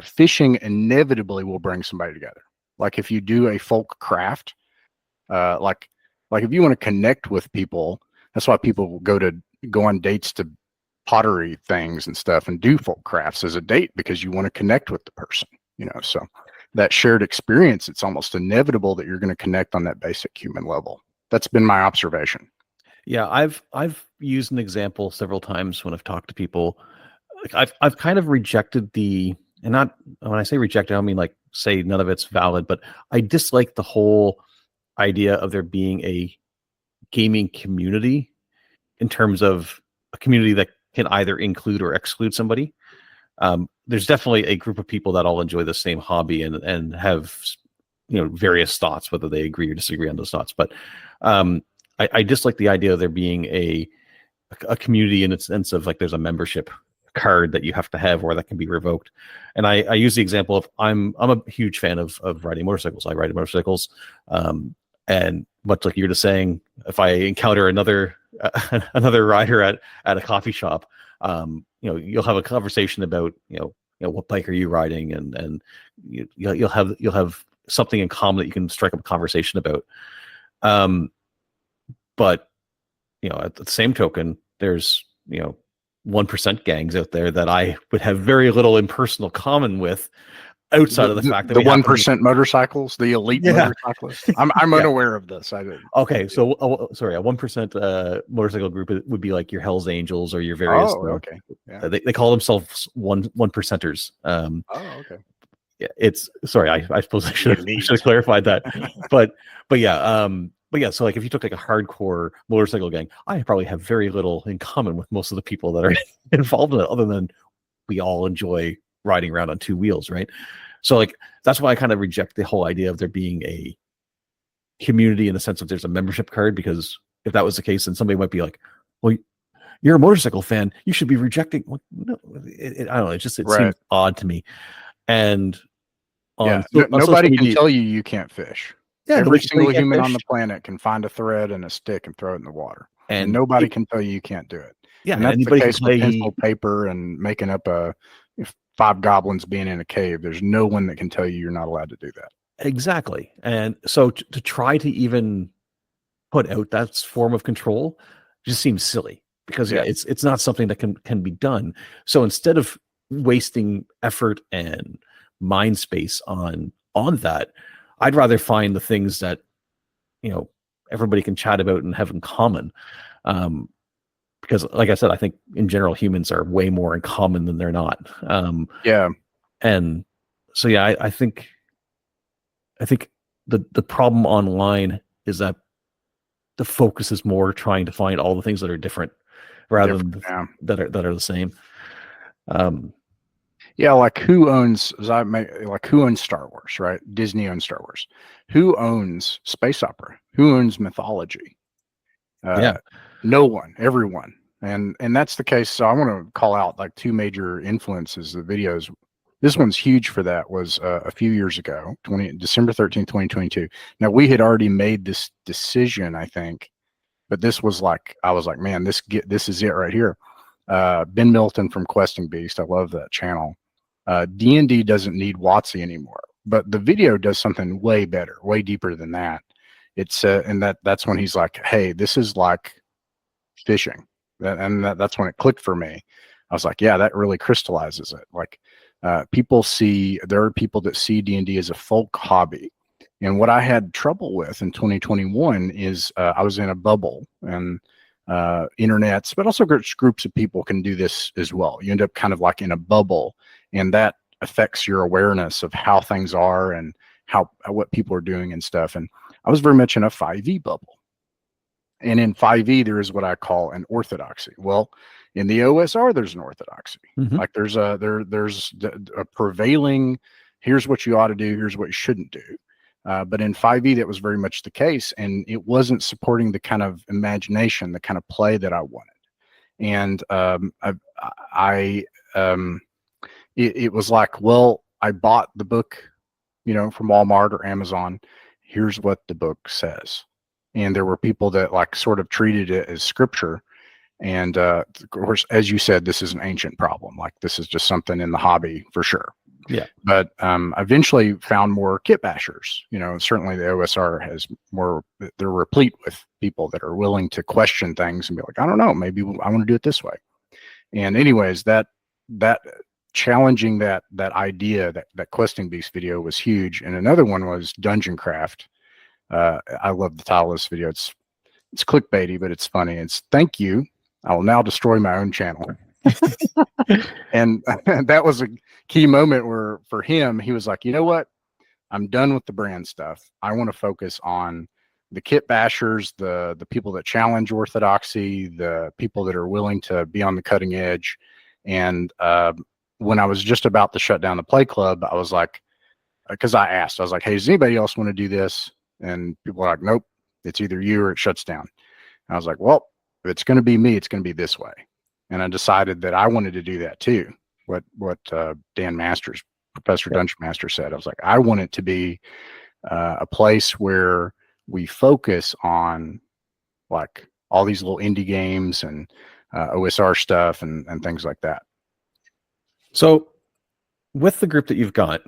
[SPEAKER 1] Fishing inevitably will bring somebody together. Like, if you do a folk craft, like if you want to connect with people, that's why people will go on dates to pottery things and stuff and do folk crafts as a date, because you want to connect with the person, so that shared experience, it's almost inevitable that you're going to connect on that basic human level. That's been my observation.
[SPEAKER 3] Yeah, I've used an example several times when I've talked to people. Like, I've kind of rejected and not, when I say rejected, I don't mean like say none of it's valid, but I dislike the whole idea of there being a gaming community in terms of a community that can either include or exclude somebody. There's definitely a group of people that all enjoy the same hobby and have various thoughts, whether they agree or disagree on those thoughts. But I dislike the idea of there being a community in its sense of like there's a membership card that you have to have or that can be revoked. And I use the example of I'm a huge fan of riding motorcycles. I ride motorcycles, and much like you're just saying, if I encounter another rider at a coffee shop, you'll have a conversation about what bike are you riding, and you'll have something in common that you can strike up a conversation about. But at the same token, there's 1% gangs out there that I would have very little impersonal common with, outside of the fact that
[SPEAKER 1] the
[SPEAKER 3] we happen to be-
[SPEAKER 1] 1% motorcycles, the elite
[SPEAKER 3] Yeah.
[SPEAKER 1] motorcyclists. I'm
[SPEAKER 3] Yeah.
[SPEAKER 1] unaware of this. I didn't.
[SPEAKER 3] Okay, so sorry, a 1% motorcycle group would be like your Hell's Angels or your various.
[SPEAKER 1] Oh, okay. Yeah.
[SPEAKER 3] They call themselves one percenters.
[SPEAKER 1] Oh, okay.
[SPEAKER 3] Yeah, it's sorry. I suppose I should
[SPEAKER 1] Elite.
[SPEAKER 3] have clarified that, but yeah. So like, if you took like a hardcore motorcycle gang, I probably have very little in common with most of the people that are involved in it, other than we all enjoy riding around on two wheels, right? So like, that's why I kind of reject the whole idea of there being a community in the sense that there's a membership card, because if that was the case, then somebody might be like, well, you're a motorcycle fan, you should be rejecting. Well, no, I don't know. It
[SPEAKER 1] Right.
[SPEAKER 3] seems odd to me. And
[SPEAKER 1] Yeah,
[SPEAKER 3] on
[SPEAKER 1] nobody
[SPEAKER 3] social
[SPEAKER 1] can
[SPEAKER 3] media-
[SPEAKER 1] tell you can't fish.
[SPEAKER 3] yeah,
[SPEAKER 1] Every
[SPEAKER 3] nobody can tell you
[SPEAKER 1] single
[SPEAKER 3] can't
[SPEAKER 1] human on
[SPEAKER 3] fish.
[SPEAKER 1] the planet can find a thread and a stick and throw it in the water, and
[SPEAKER 3] And
[SPEAKER 1] nobody can tell you can't do it.
[SPEAKER 3] yeah,
[SPEAKER 1] And that's the
[SPEAKER 3] anybody can
[SPEAKER 1] case with
[SPEAKER 3] play.
[SPEAKER 1] pencil, paper, and making up if 5 goblins being in a cave. There's no one that can tell you you're not allowed to do that.
[SPEAKER 3] Exactly. And so to try to even put out that form of control just seems silly, because
[SPEAKER 1] Yeah.
[SPEAKER 3] it's not something that can be done. So instead of wasting effort and mind space on that, I'd rather find the things that everybody can chat about and have in common. Because like I said, I think in general humans are way more in common than they're not.
[SPEAKER 1] Yeah,
[SPEAKER 3] And so yeah, I think the problem online is that the focus is more trying to find all the things that are different rather than
[SPEAKER 1] yeah.
[SPEAKER 3] that are the same.
[SPEAKER 1] Yeah, like who owns Star Wars, right? Disney owns Star Wars. Who owns space opera? Who owns mythology?
[SPEAKER 3] Yeah.
[SPEAKER 1] No one, everyone. And that's the case. So I want to call out like 2 major influences. The videos, this one's huge for that, was a few years ago, December 13th, 2022. Now, we had already made this decision, I think, but this was like, I was like, man, this is it right here. Ben Milton from Questing Beast. I love that channel. D&D doesn't need WotC anymore, but the video does something way better, way deeper than that. It's and that's when he's like, hey, this is like fishing. That's when it clicked for me. I was like, yeah, that really crystallizes it. Like, there are people that see D&D as a folk hobby. And what I had trouble with in 2021 is I was in a bubble, and internets, but also groups of people can do this as well. You end up kind of like in a bubble, and that affects your awareness of how things are and what people are doing and stuff. And I was very much in a 5e bubble. And in 5e, there is what I call an orthodoxy. Well, in the OSR, there's an orthodoxy.
[SPEAKER 3] Mhm.
[SPEAKER 1] Like there's a prevailing, here's what you ought to do, here's what you shouldn't do. But in 5e, that was very much the case, and it wasn't supporting the kind of imagination, the kind of play that I wanted. And it was like, well, I bought the book, from Walmart or Amazon. Here's what the book says. And there were people that like sort of treated it as scripture. And of course, as you said, this is an ancient problem. Like this is just something in the hobby for sure.
[SPEAKER 3] Yeah.
[SPEAKER 1] But eventually found more kit bashers. Certainly the OSR has more, they're replete with people that are willing to question things and be like, I don't know, maybe I want to do it this way. And anyways, that challenging that idea, that Questing Beast video was huge. And another one was Dungeon Craft. I love the title of this video. It's clickbaity, but it's funny. It's thank you. I will now destroy my own channel. And that was a key moment where for him, he was like, you know what? I'm done with the brand stuff. I want to focus on the kit bashers, the people that challenge orthodoxy, the people that are willing to be on the cutting edge. And when I was just about to shut down the play club, I was like, because I was like, hey, does anybody else want to do this? And people were like, nope, it's either you or it shuts down. And I was like, well, if it's going to be me, it's going to be this way. And I decided that I wanted to do that too. What Dan Masters, Professor Dungeon Master, said. I was like, I want it to be a place where we focus on like all these little indie games and OSR stuff and things like that.
[SPEAKER 3] So with the group that you've got,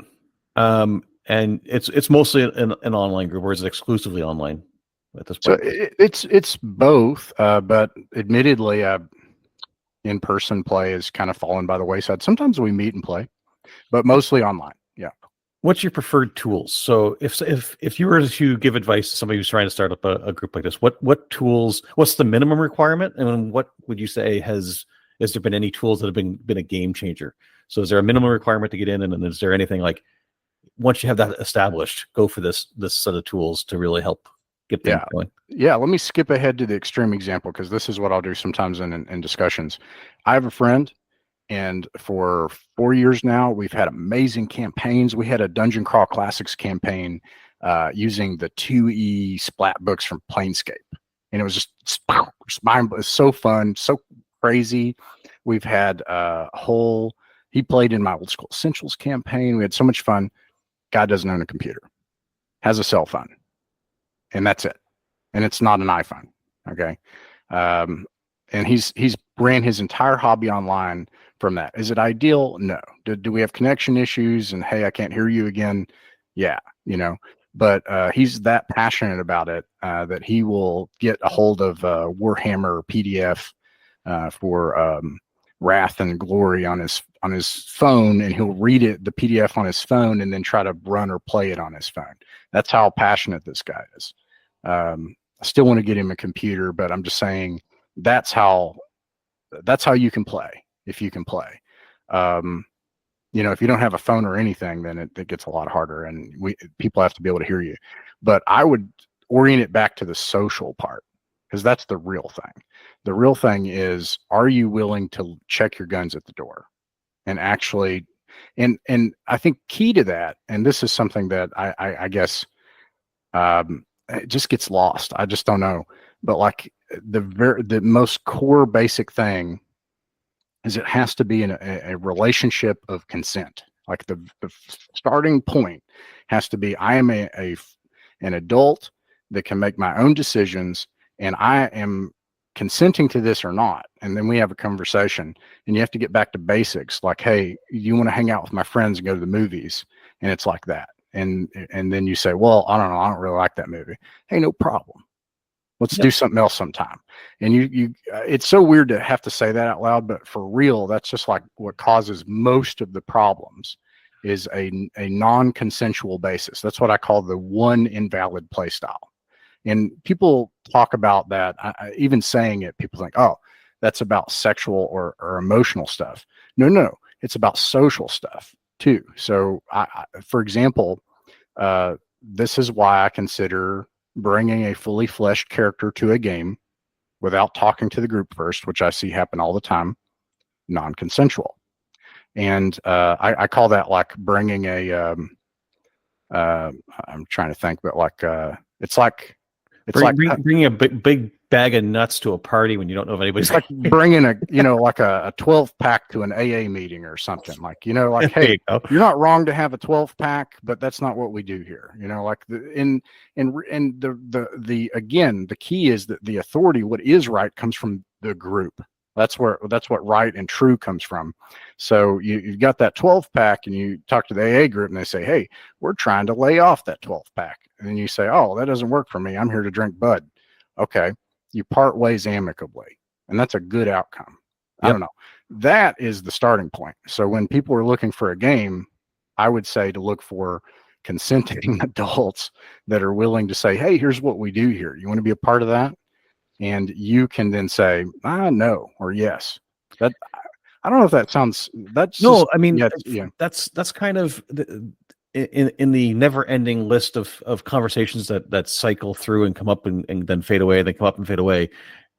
[SPEAKER 3] and it's mostly an online group, or is it exclusively online at this point?
[SPEAKER 1] So it's both, but admittedly, in-person play is kind of fallen by the wayside. Sometimes we meet and play, but mostly online. Yeah.
[SPEAKER 3] what's your preferred tools? So if you were to give advice to somebody who's trying to start up a group like this, what tools? What's the minimum requirement, and what would you say has there been any tools that have been a game changer? So is there a minimum requirement to get in, and then is there anything like once you have that established, go for this set of tools to really help get things going?
[SPEAKER 1] Yeah, let me skip ahead to the extreme example because this is what I'll do sometimes in discussions. I have a friend, and for 4 years now, we've had amazing campaigns. We had a Dungeon Crawl Classics campaign using the 2E splat books from Planescape, and it was just so fun, so crazy. We've had a whole. He played in my Old School Essentials campaign. We had so much fun. Guy doesn't own a computer, has a cell phone, and that's it. And it's not an iPhone. Okay. And he's ran his entire hobby online from that. Is it ideal? No. Do we have connection issues? And hey, I can't hear you again. Yeah, but he's that passionate about it that he will get a hold of Warhammer PDF for Wrath and Glory on his phone, and he'll read the PDF on his phone and then try to run or play it on his phone. That's how passionate this guy is. I still want to get him a computer, but I'm just saying that's how you can play if you can play. If you don't have a phone or anything, then it gets a lot harder, and people have to be able to hear you. But I would orient it back to the social part, because that's the real thing. The real thing is, are you willing to check your guns at the door and actually, and I think key to that, and this is something that I guess it just gets lost. I just don't know. But like the most core basic thing is it has to be in a relationship of consent. Like the starting point has to be, I am an adult that can make my own decisions, and I am consenting to this or not. And then we have a conversation, and you have to get back to basics. Like, hey, you want to hang out with my friends and go to the movies? And it's like that. And then you say, well, I don't know, I don't really like that movie. Hey, no problem. Let's do something else sometime. And you it's so weird to have to say that out loud, but for real, that's just like what causes most of the problems is a non-consensual basis. That's what I call the one invalid play style. And people talk about that. Even saying it, people think, oh, that's about sexual or emotional stuff. No, it's about social stuff too. So for example, this is why I consider bringing a fully fleshed character to a game without talking to the group first, which I see happen all the time, non-consensual. And I call that like bringing I'm trying to think, but like it's like
[SPEAKER 3] bringing a big bag of nuts to a party when you don't know if anybody's
[SPEAKER 1] like bringing like a 12 pack to an AA meeting or something. Like, like, hey, you're not wrong to have a 12 pack, but that's not what we do here. Like the key is that the authority, what is right, comes from the group. That's what right and true comes from. So you've got that 12 pack, and you talk to the AA group, and they say, hey, we're trying to lay off that 12 pack. And then you say, oh, that doesn't work for me. I'm here to drink Bud. Okay. You part ways amicably, and that's a good outcome. Yep. I don't know. That is the starting point. So when people are looking for a game, I would say to look for consenting adults that are willing to say, hey, here's what we do here. You want to be a part of that? And you can then say, no, or yes. That, I don't know if that sounds, that's
[SPEAKER 3] no, I mean,
[SPEAKER 1] that's
[SPEAKER 3] kind of in the never-ending list of conversations that cycle through and come up and then fade away, they come up and fade away.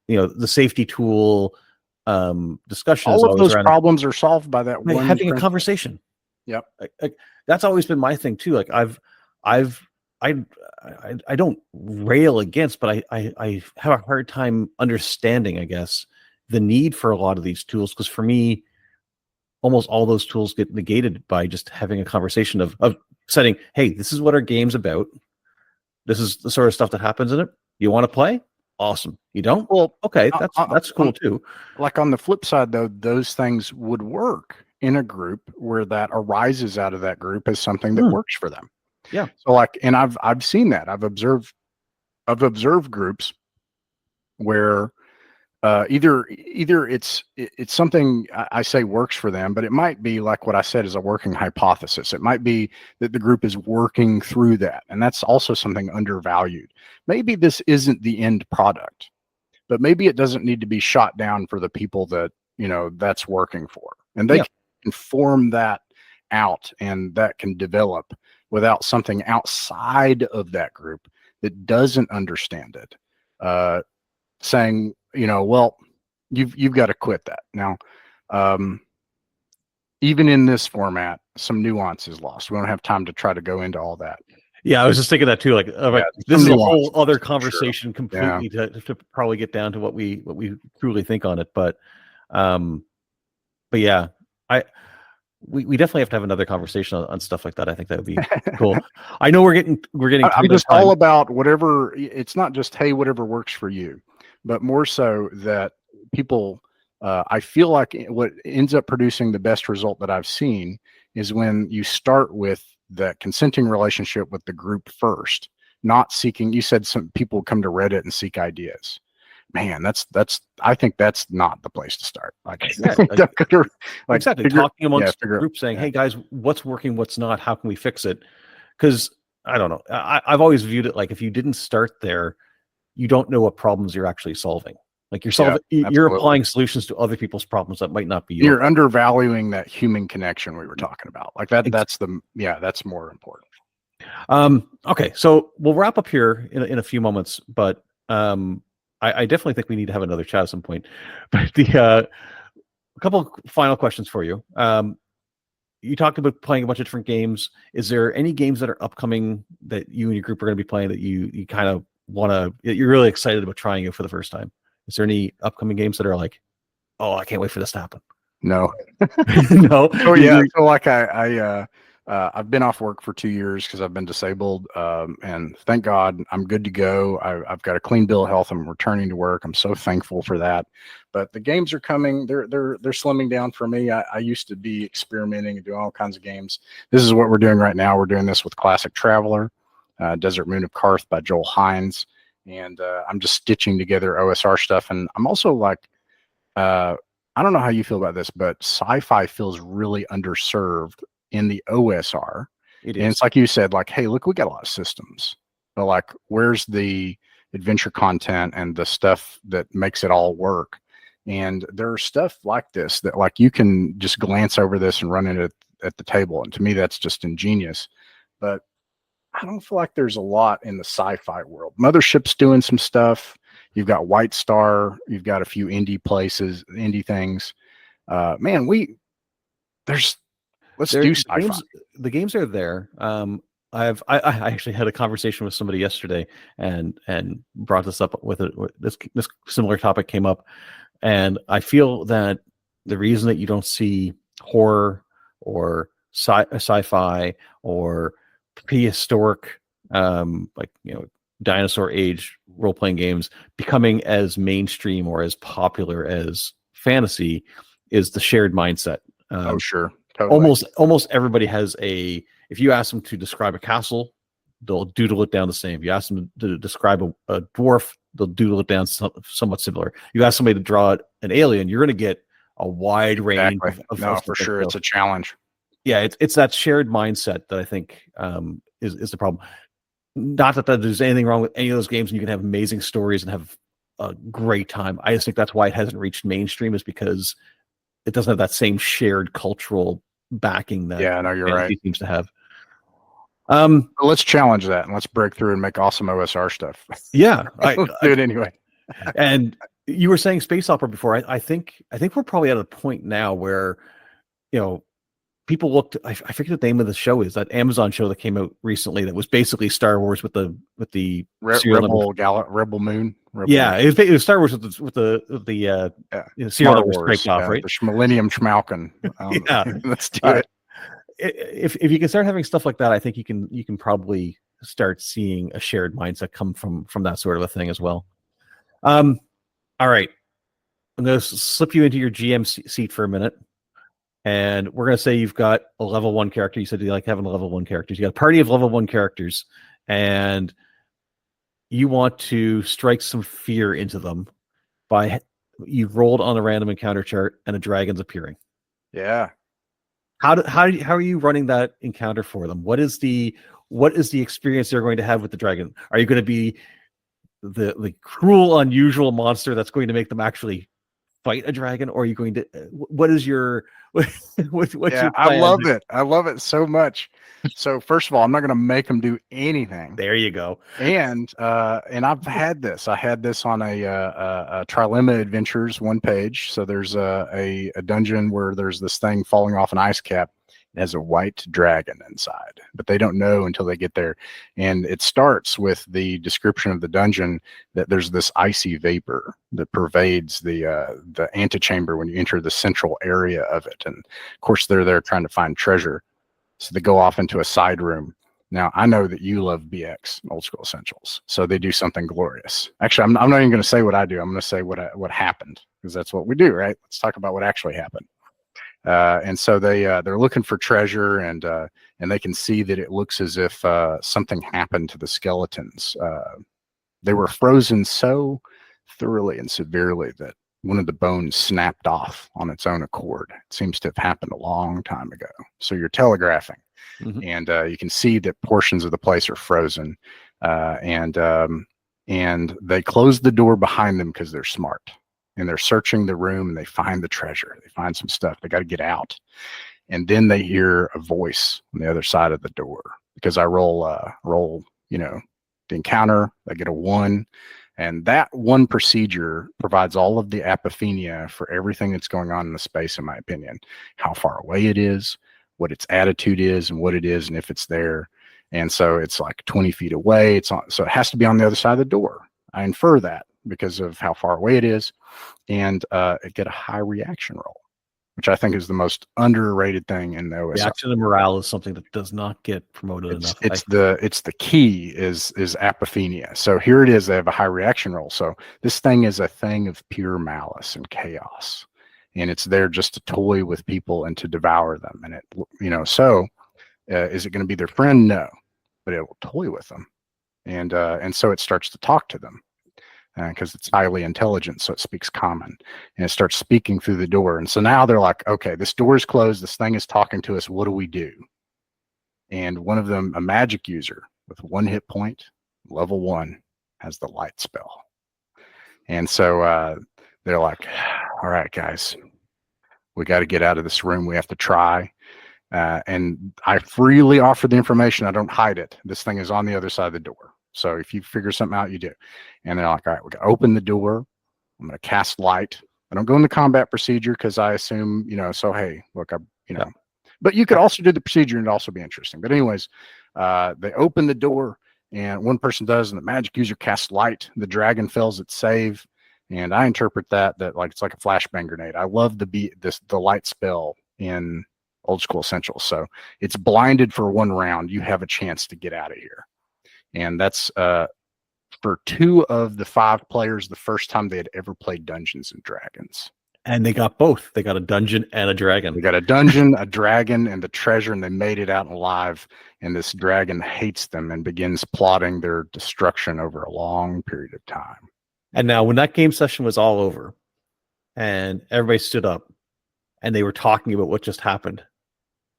[SPEAKER 3] The safety tool discussion.
[SPEAKER 1] All of those problems are solved by that one
[SPEAKER 3] having a conversation.
[SPEAKER 1] Yep,
[SPEAKER 3] that's always been my thing too. Like I don't rail against, but I have a hard time understanding, I guess, the need for a lot of these tools, because for me, almost all those tools get negated by just having a conversation of setting, hey, this is what our game's about. This is the sort of stuff that happens in it. You want to play? Awesome. You don't? Well, okay, that's cool too.
[SPEAKER 1] Like on the flip side, though, those things would work in a group where that arises out of that group as something that works for them.
[SPEAKER 3] Yeah.
[SPEAKER 1] So like, and I've seen that. I've observed groups where either it's something I say works for them, but it might be like what I said is a working hypothesis. It might be that the group is working through that, and that's also something undervalued. Maybe this isn't the end product, but maybe it doesn't need to be shot down for the people that that's working for, and they can form that out, and that can develop without something outside of that group that doesn't understand it saying, well, you've got to quit that. Now, even in this format, some nuance is lost. We don't have time to try to go into all that.
[SPEAKER 3] Yeah, I was just thinking that too. Like this is a whole other conversation completely to probably get down to what we truly think on it. But yeah, we definitely have to have another conversation on stuff like that. I think that would be cool. I know we're getting.
[SPEAKER 1] I'm just all about whatever. It's not just, hey, whatever works for you, but more so that people. I feel like what ends up producing the best result that I've seen is when you start with that consenting relationship with the group first, not seeking. You said some people come to Reddit and seek ideas. Man, I think that's not the place to start.
[SPEAKER 3] Exactly. Talking amongst the group, saying, hey guys, what's working, what's not, how can we fix it? Because I don't know. I've always viewed it like if you didn't start there, you don't know what problems you're actually solving. Like you're applying solutions to other people's problems that might not be yours.
[SPEAKER 1] You're undervaluing that human connection we were talking about. Like that. That's more important.
[SPEAKER 3] Okay, so we'll wrap up here in a few moments, but I definitely think we need to have another chat at some point. But a couple of final questions for you. You talked about playing a bunch of different games. Is there any games that are upcoming that you and your group are going to be playing that you kind of you're really excited about trying it for the first time? Is there any upcoming games that are like, oh, I can't wait for this to happen?
[SPEAKER 1] No.
[SPEAKER 3] No.
[SPEAKER 1] Oh yeah. I feel like I've been off work for 2 years because I've been disabled, and thank God I'm good to go. I've got a clean bill of health. I'm returning to work. I'm so thankful for that. But the games are coming. They're slimming down for me. I used to be experimenting and doing all kinds of games. This is what we're doing right now. We're doing this with Classic Traveler, Desert Moon of Karth by Joel Hines, and I'm just stitching together OSR stuff. And I'm also like, I don't know how you feel about this, but sci-fi feels really underserved in the OSR. And it's like you said, like, hey, look, we got a lot of systems, but like, where's the adventure content and the stuff that makes it all work? And there's stuff like this that like you can just glance over this and run it at the table. And to me, that's just ingenious. But I don't feel like there's a lot in the sci-fi world. Mothership's doing some stuff. You've got White Star. You've got a few indie things. Man, let's do sci-fi.
[SPEAKER 3] The games are there. I actually had a conversation with somebody yesterday and brought this up with this similar topic came up, and I feel that the reason that you don't see horror or sci-fi or prehistoric dinosaur age role-playing games becoming as mainstream or as popular as fantasy is the shared mindset.
[SPEAKER 1] Oh, sure. Totally.
[SPEAKER 3] Almost everybody has if you ask them to describe a castle, they'll doodle it down the same. If you ask them to describe a dwarf, they'll doodle it down somewhat similar. You ask somebody to draw an alien, you're going to get a wide range of
[SPEAKER 1] for sure. It's a challenge.
[SPEAKER 3] Yeah, it's that shared mindset that I think is the problem. Not that there's anything wrong with any of those games, and you can have amazing stories and have a great time. I just think that's why it hasn't reached mainstream, is because it doesn't have that same shared cultural backing that
[SPEAKER 1] you're right.
[SPEAKER 3] seems to have.
[SPEAKER 1] Let's challenge that and let's break through and make awesome OSR stuff.
[SPEAKER 3] Yeah,
[SPEAKER 1] let's do it anyway.
[SPEAKER 3] And you were saying space opera before. I think we're probably at a point now where people looked. I forget the name of the show is, that Amazon show that came out recently that was basically Star Wars with the
[SPEAKER 1] Rebel Moon.
[SPEAKER 3] It was Star Wars with the serial number scraped off, right?
[SPEAKER 1] The Millennium Schmalkin. Let's do it.
[SPEAKER 3] If you can start having stuff like that, I think you can probably start seeing a shared mindset come from that sort of a thing as well. All right, I'm going to slip you into your GM seat for a minute, and we're going to say you've got a level 1 character. You said you like having level 1 characters. You got a party of level 1 characters, and you want to strike some fear into them by you've rolled on a random encounter chart and a dragon's appearing.
[SPEAKER 1] Yeah.
[SPEAKER 3] How are you running that encounter for them? What is the experience they're going to have with the dragon? Are you going to be the cruel, unusual monster that's going to make them actually fight a dragon, or are you going to? What is your what's your plan?
[SPEAKER 1] I love it. I love it so much. So first of all, I'm not going to make them do anything.
[SPEAKER 3] There you go.
[SPEAKER 1] And I've had this. I had this on a Trilemma Adventures one page. So there's a dungeon where there's this thing falling off an ice cap. It has a white dragon inside, but they don't know until they get there. And it starts with the description of the dungeon that there's this icy vapor that pervades the antechamber when you enter the central area of it. And of course, they're there trying to find treasure. So they go off into a side room. Now, I know that you love BX, Old School Essentials, so they do something glorious. Actually, I'm not even going to say what I do. I'm going to say what happened, because that's what we do, right? Let's talk about what actually happened. And so they're looking for treasure, and they can see that it looks as if something happened to the skeletons. They were frozen so thoroughly and severely that one of the bones snapped off on its own accord. It seems to have happened a long time ago. So you're telegraphing, and you can see that portions of the place are frozen, and they close the door behind them because they're smart. And they're searching the room, and they find the treasure. They find some stuff. They got to get out. And then they hear a voice on the other side of the door, because I roll, the encounter. I get a 1. And that one procedure provides all of the apophenia for everything that's going on in the space, in my opinion. How far away it is, what its attitude is, and what it is, and if it's there. And so it's like 20 feet away. So it has to be on the other side of the door. I infer that because of how far away it is, and get a high reaction roll, which I think is the most underrated thing in the OSR.
[SPEAKER 3] Reaction and morale is something that does not get promoted enough.
[SPEAKER 1] It's the key is apophenia. So here it is. They have a high reaction roll. So this thing is a thing of pure malice and chaos, and it's there just to toy with people and to devour them. And is it going to be their friend? No, but it will toy with them, and so it starts to talk to them. Because it's highly intelligent, so it speaks common, and it starts speaking through the door. And so now they're like, okay, this door is closed. This thing is talking to us. What do we do? And one of them, a magic user with 1 hit point, level 1, has the light spell. And so they're like, all right, guys, we got to get out of this room. We have to try. And I freely offer the information. I don't hide it. This thing is on the other side of the door. So if you figure something out, you do. And they're like, all right, we got to open the door. I'm going to cast light. I don't go into combat procedure because I assume, so, hey, look, but you could also do the procedure and it'd also be interesting. But anyways, they open the door, and one person does, and the magic user casts light. The dragon fails its save. And I interpret that like it's like a flashbang grenade. I love the light spell in Old School Essentials. So it's blinded for 1 round. You have a chance to get out of here. And that's for 2 of the 5 players, the first time they had ever played Dungeons and Dragons.
[SPEAKER 3] And they got both. They got a dungeon and a dragon.
[SPEAKER 1] They got a dungeon, a dragon, and the treasure, and they made it out alive. And this dragon hates them and begins plotting their destruction over a long period of time.
[SPEAKER 3] And now when that game session was all over and everybody stood up and they were talking about what just happened,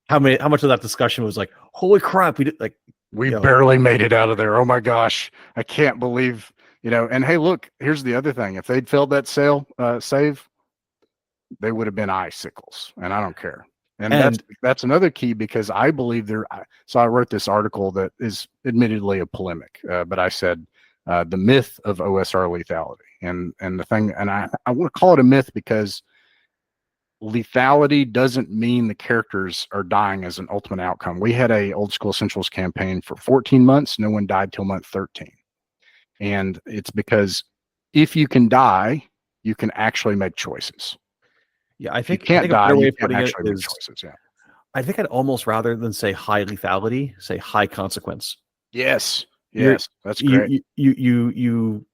[SPEAKER 3] how much of that discussion was like, holy crap, we
[SPEAKER 1] barely made it out of there. Oh my gosh, I can't believe, and hey, look, here's the other thing. If they'd failed that save, they would have been icicles, and I don't care. And that's another key, because I believe so I wrote this article that is admittedly a polemic, but I said the myth of OSR lethality, and the thing, and I want to call it a myth because lethality doesn't mean the characters are dying as an ultimate outcome. We had a Old School Essentials campaign for 14 months. No one died till month 13. And it's because if you can die, you can actually make choices.
[SPEAKER 3] Yeah, I think
[SPEAKER 1] you can't die, you can actually make choices. Yeah.
[SPEAKER 3] I think I'd almost rather than say high lethality, say high consequence.
[SPEAKER 1] Yes. That's great.
[SPEAKER 3] You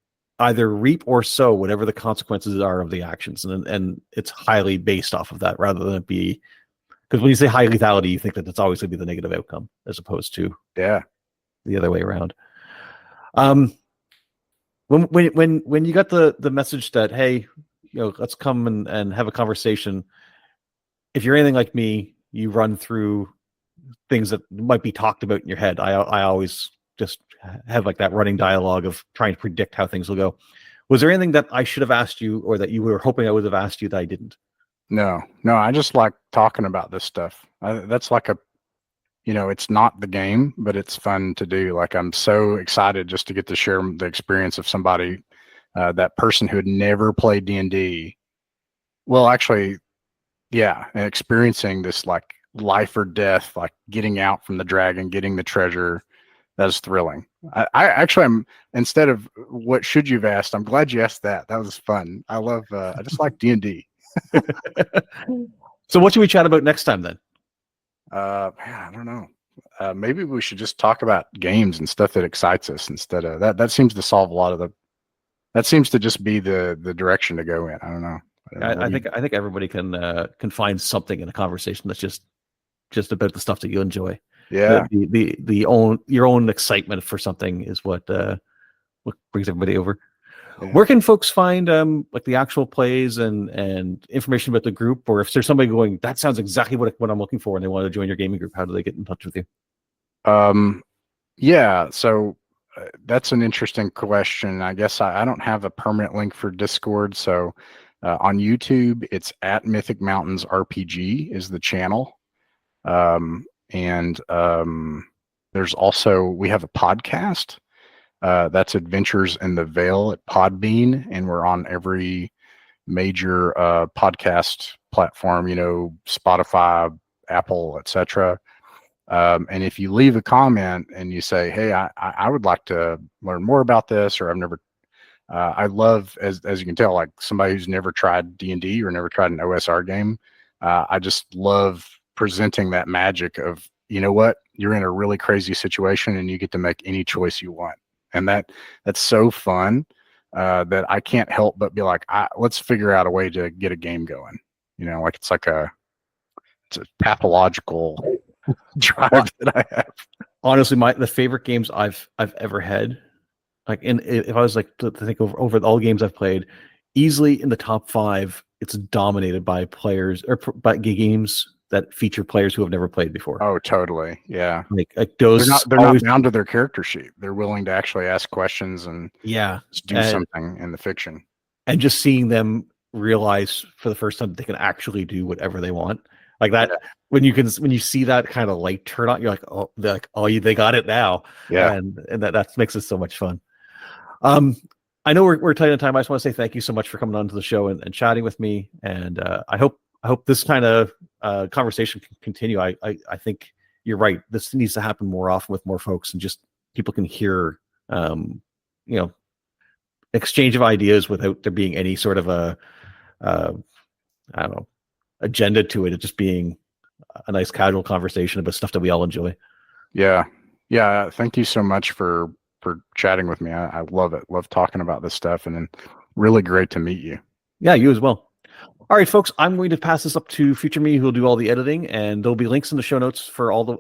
[SPEAKER 3] either reap or sow whatever the consequences are of the actions, and it's highly based off of that, rather than it be, because when you say high lethality, you think that it's always going to be the negative outcome as opposed to the other way around. When you got the message that, hey, let's come and have a conversation. If you're anything like me, you run through things that might be talked about in your head. I always just have like that running dialogue of trying to predict how things will go. Was there anything that I should have asked you, or that you were hoping I would have asked you that I didn't?
[SPEAKER 1] No, I just like talking about this stuff. That's like it's not the game, but it's fun to do. Like, I'm so excited just to get to share the experience of somebody, that person who had never played D&D. Well, actually, yeah, and experiencing this like life or death, like getting out from the dragon, getting the treasure. That was thrilling. I actually am, instead of what should you've asked, I'm glad you asked that. That was fun. I just like D&D.
[SPEAKER 3] So what should we chat about next time then?
[SPEAKER 1] Man, I don't know. Maybe we should just talk about games and stuff that excites us instead of that. That seems to solve a lot of that seems to just be the direction to go in. I don't know.
[SPEAKER 3] I think everybody can find something in a conversation that's just about the stuff that you enjoy.
[SPEAKER 1] Yeah.
[SPEAKER 3] Your own excitement for something is what brings everybody over.
[SPEAKER 1] Yeah.
[SPEAKER 3] Where can folks find like the actual plays and information about the group, or if there's somebody going, that sounds exactly what I'm looking for, and they want to join your gaming group, how do they get in touch with you?
[SPEAKER 1] Yeah, so that's an interesting question. I guess I don't have a permanent link for Discord. So on YouTube, it's at Mythic Mountains RPG is the channel. And there's also, we have a podcast. That's Adventures in the Vale at Podbean, and we're on every major podcast platform, Spotify, Apple, etc. And if you leave a comment and you say, hey, I would like to learn more about this, or I've never, I love, as you can tell, like somebody who's never tried D&D or never tried an OSR game, I just love presenting that magic of, you know what, you're in a really crazy situation and you get to make any choice you want. And that's so fun that I can't help but be like, let's figure out a way to get a game going. Like it's a pathological drive that I have.
[SPEAKER 3] Honestly, the favorite games I've ever had, like, if I was like to think over all the games I've played, easily in the top 5, it's dominated by players or by games that feature players who have never played before.
[SPEAKER 1] Oh, totally. Yeah.
[SPEAKER 3] Like those,
[SPEAKER 1] they're not bound to their character sheet. They're willing to actually ask questions and just do something in the fiction.
[SPEAKER 3] And just seeing them realize for the first time that they can actually do whatever they want. Like that, when you see that kind of light turn on, you're like, oh, they got it now.
[SPEAKER 1] Yeah.
[SPEAKER 3] And that makes it so much fun. I know we're tight on time. I just want to say thank you so much for coming on to the show and chatting with me. And I hope this kind of conversation can continue. I think you're right. This needs to happen more often with more folks, and just people can hear, exchange of ideas without there being any sort of a, I don't know, agenda to it. It just being a nice casual conversation about stuff that we all enjoy.
[SPEAKER 1] Yeah. Thank you so much for chatting with me. I love it. Love talking about this stuff, and then really great to meet you.
[SPEAKER 3] Yeah, you as well. All right, folks, I'm going to pass this up to Future Me, who will do all the editing, and there'll be links in the show notes for all the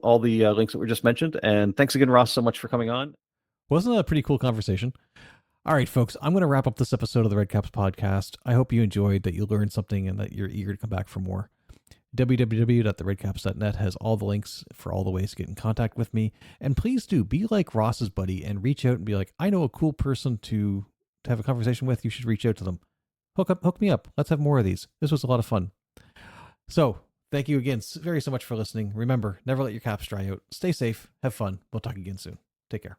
[SPEAKER 3] links that were just mentioned. And thanks again, Ross, so much for coming on.
[SPEAKER 2] Wasn't that a pretty cool conversation? All right, folks, I'm going to wrap up this episode of the Red Caps podcast. I hope you enjoyed, that you learned something, and that you're eager to come back for more. www.theredcaps.net has all the links for all the ways to get in contact with me. And please do be like Ross's buddy and reach out and be like, I know a cool person to have a conversation with. You should reach out to them. Hook me up. Let's have more of these. This was a lot of fun. So thank you again so much for listening. Remember, never let your caps dry out. Stay safe. Have fun. We'll talk again soon. Take care.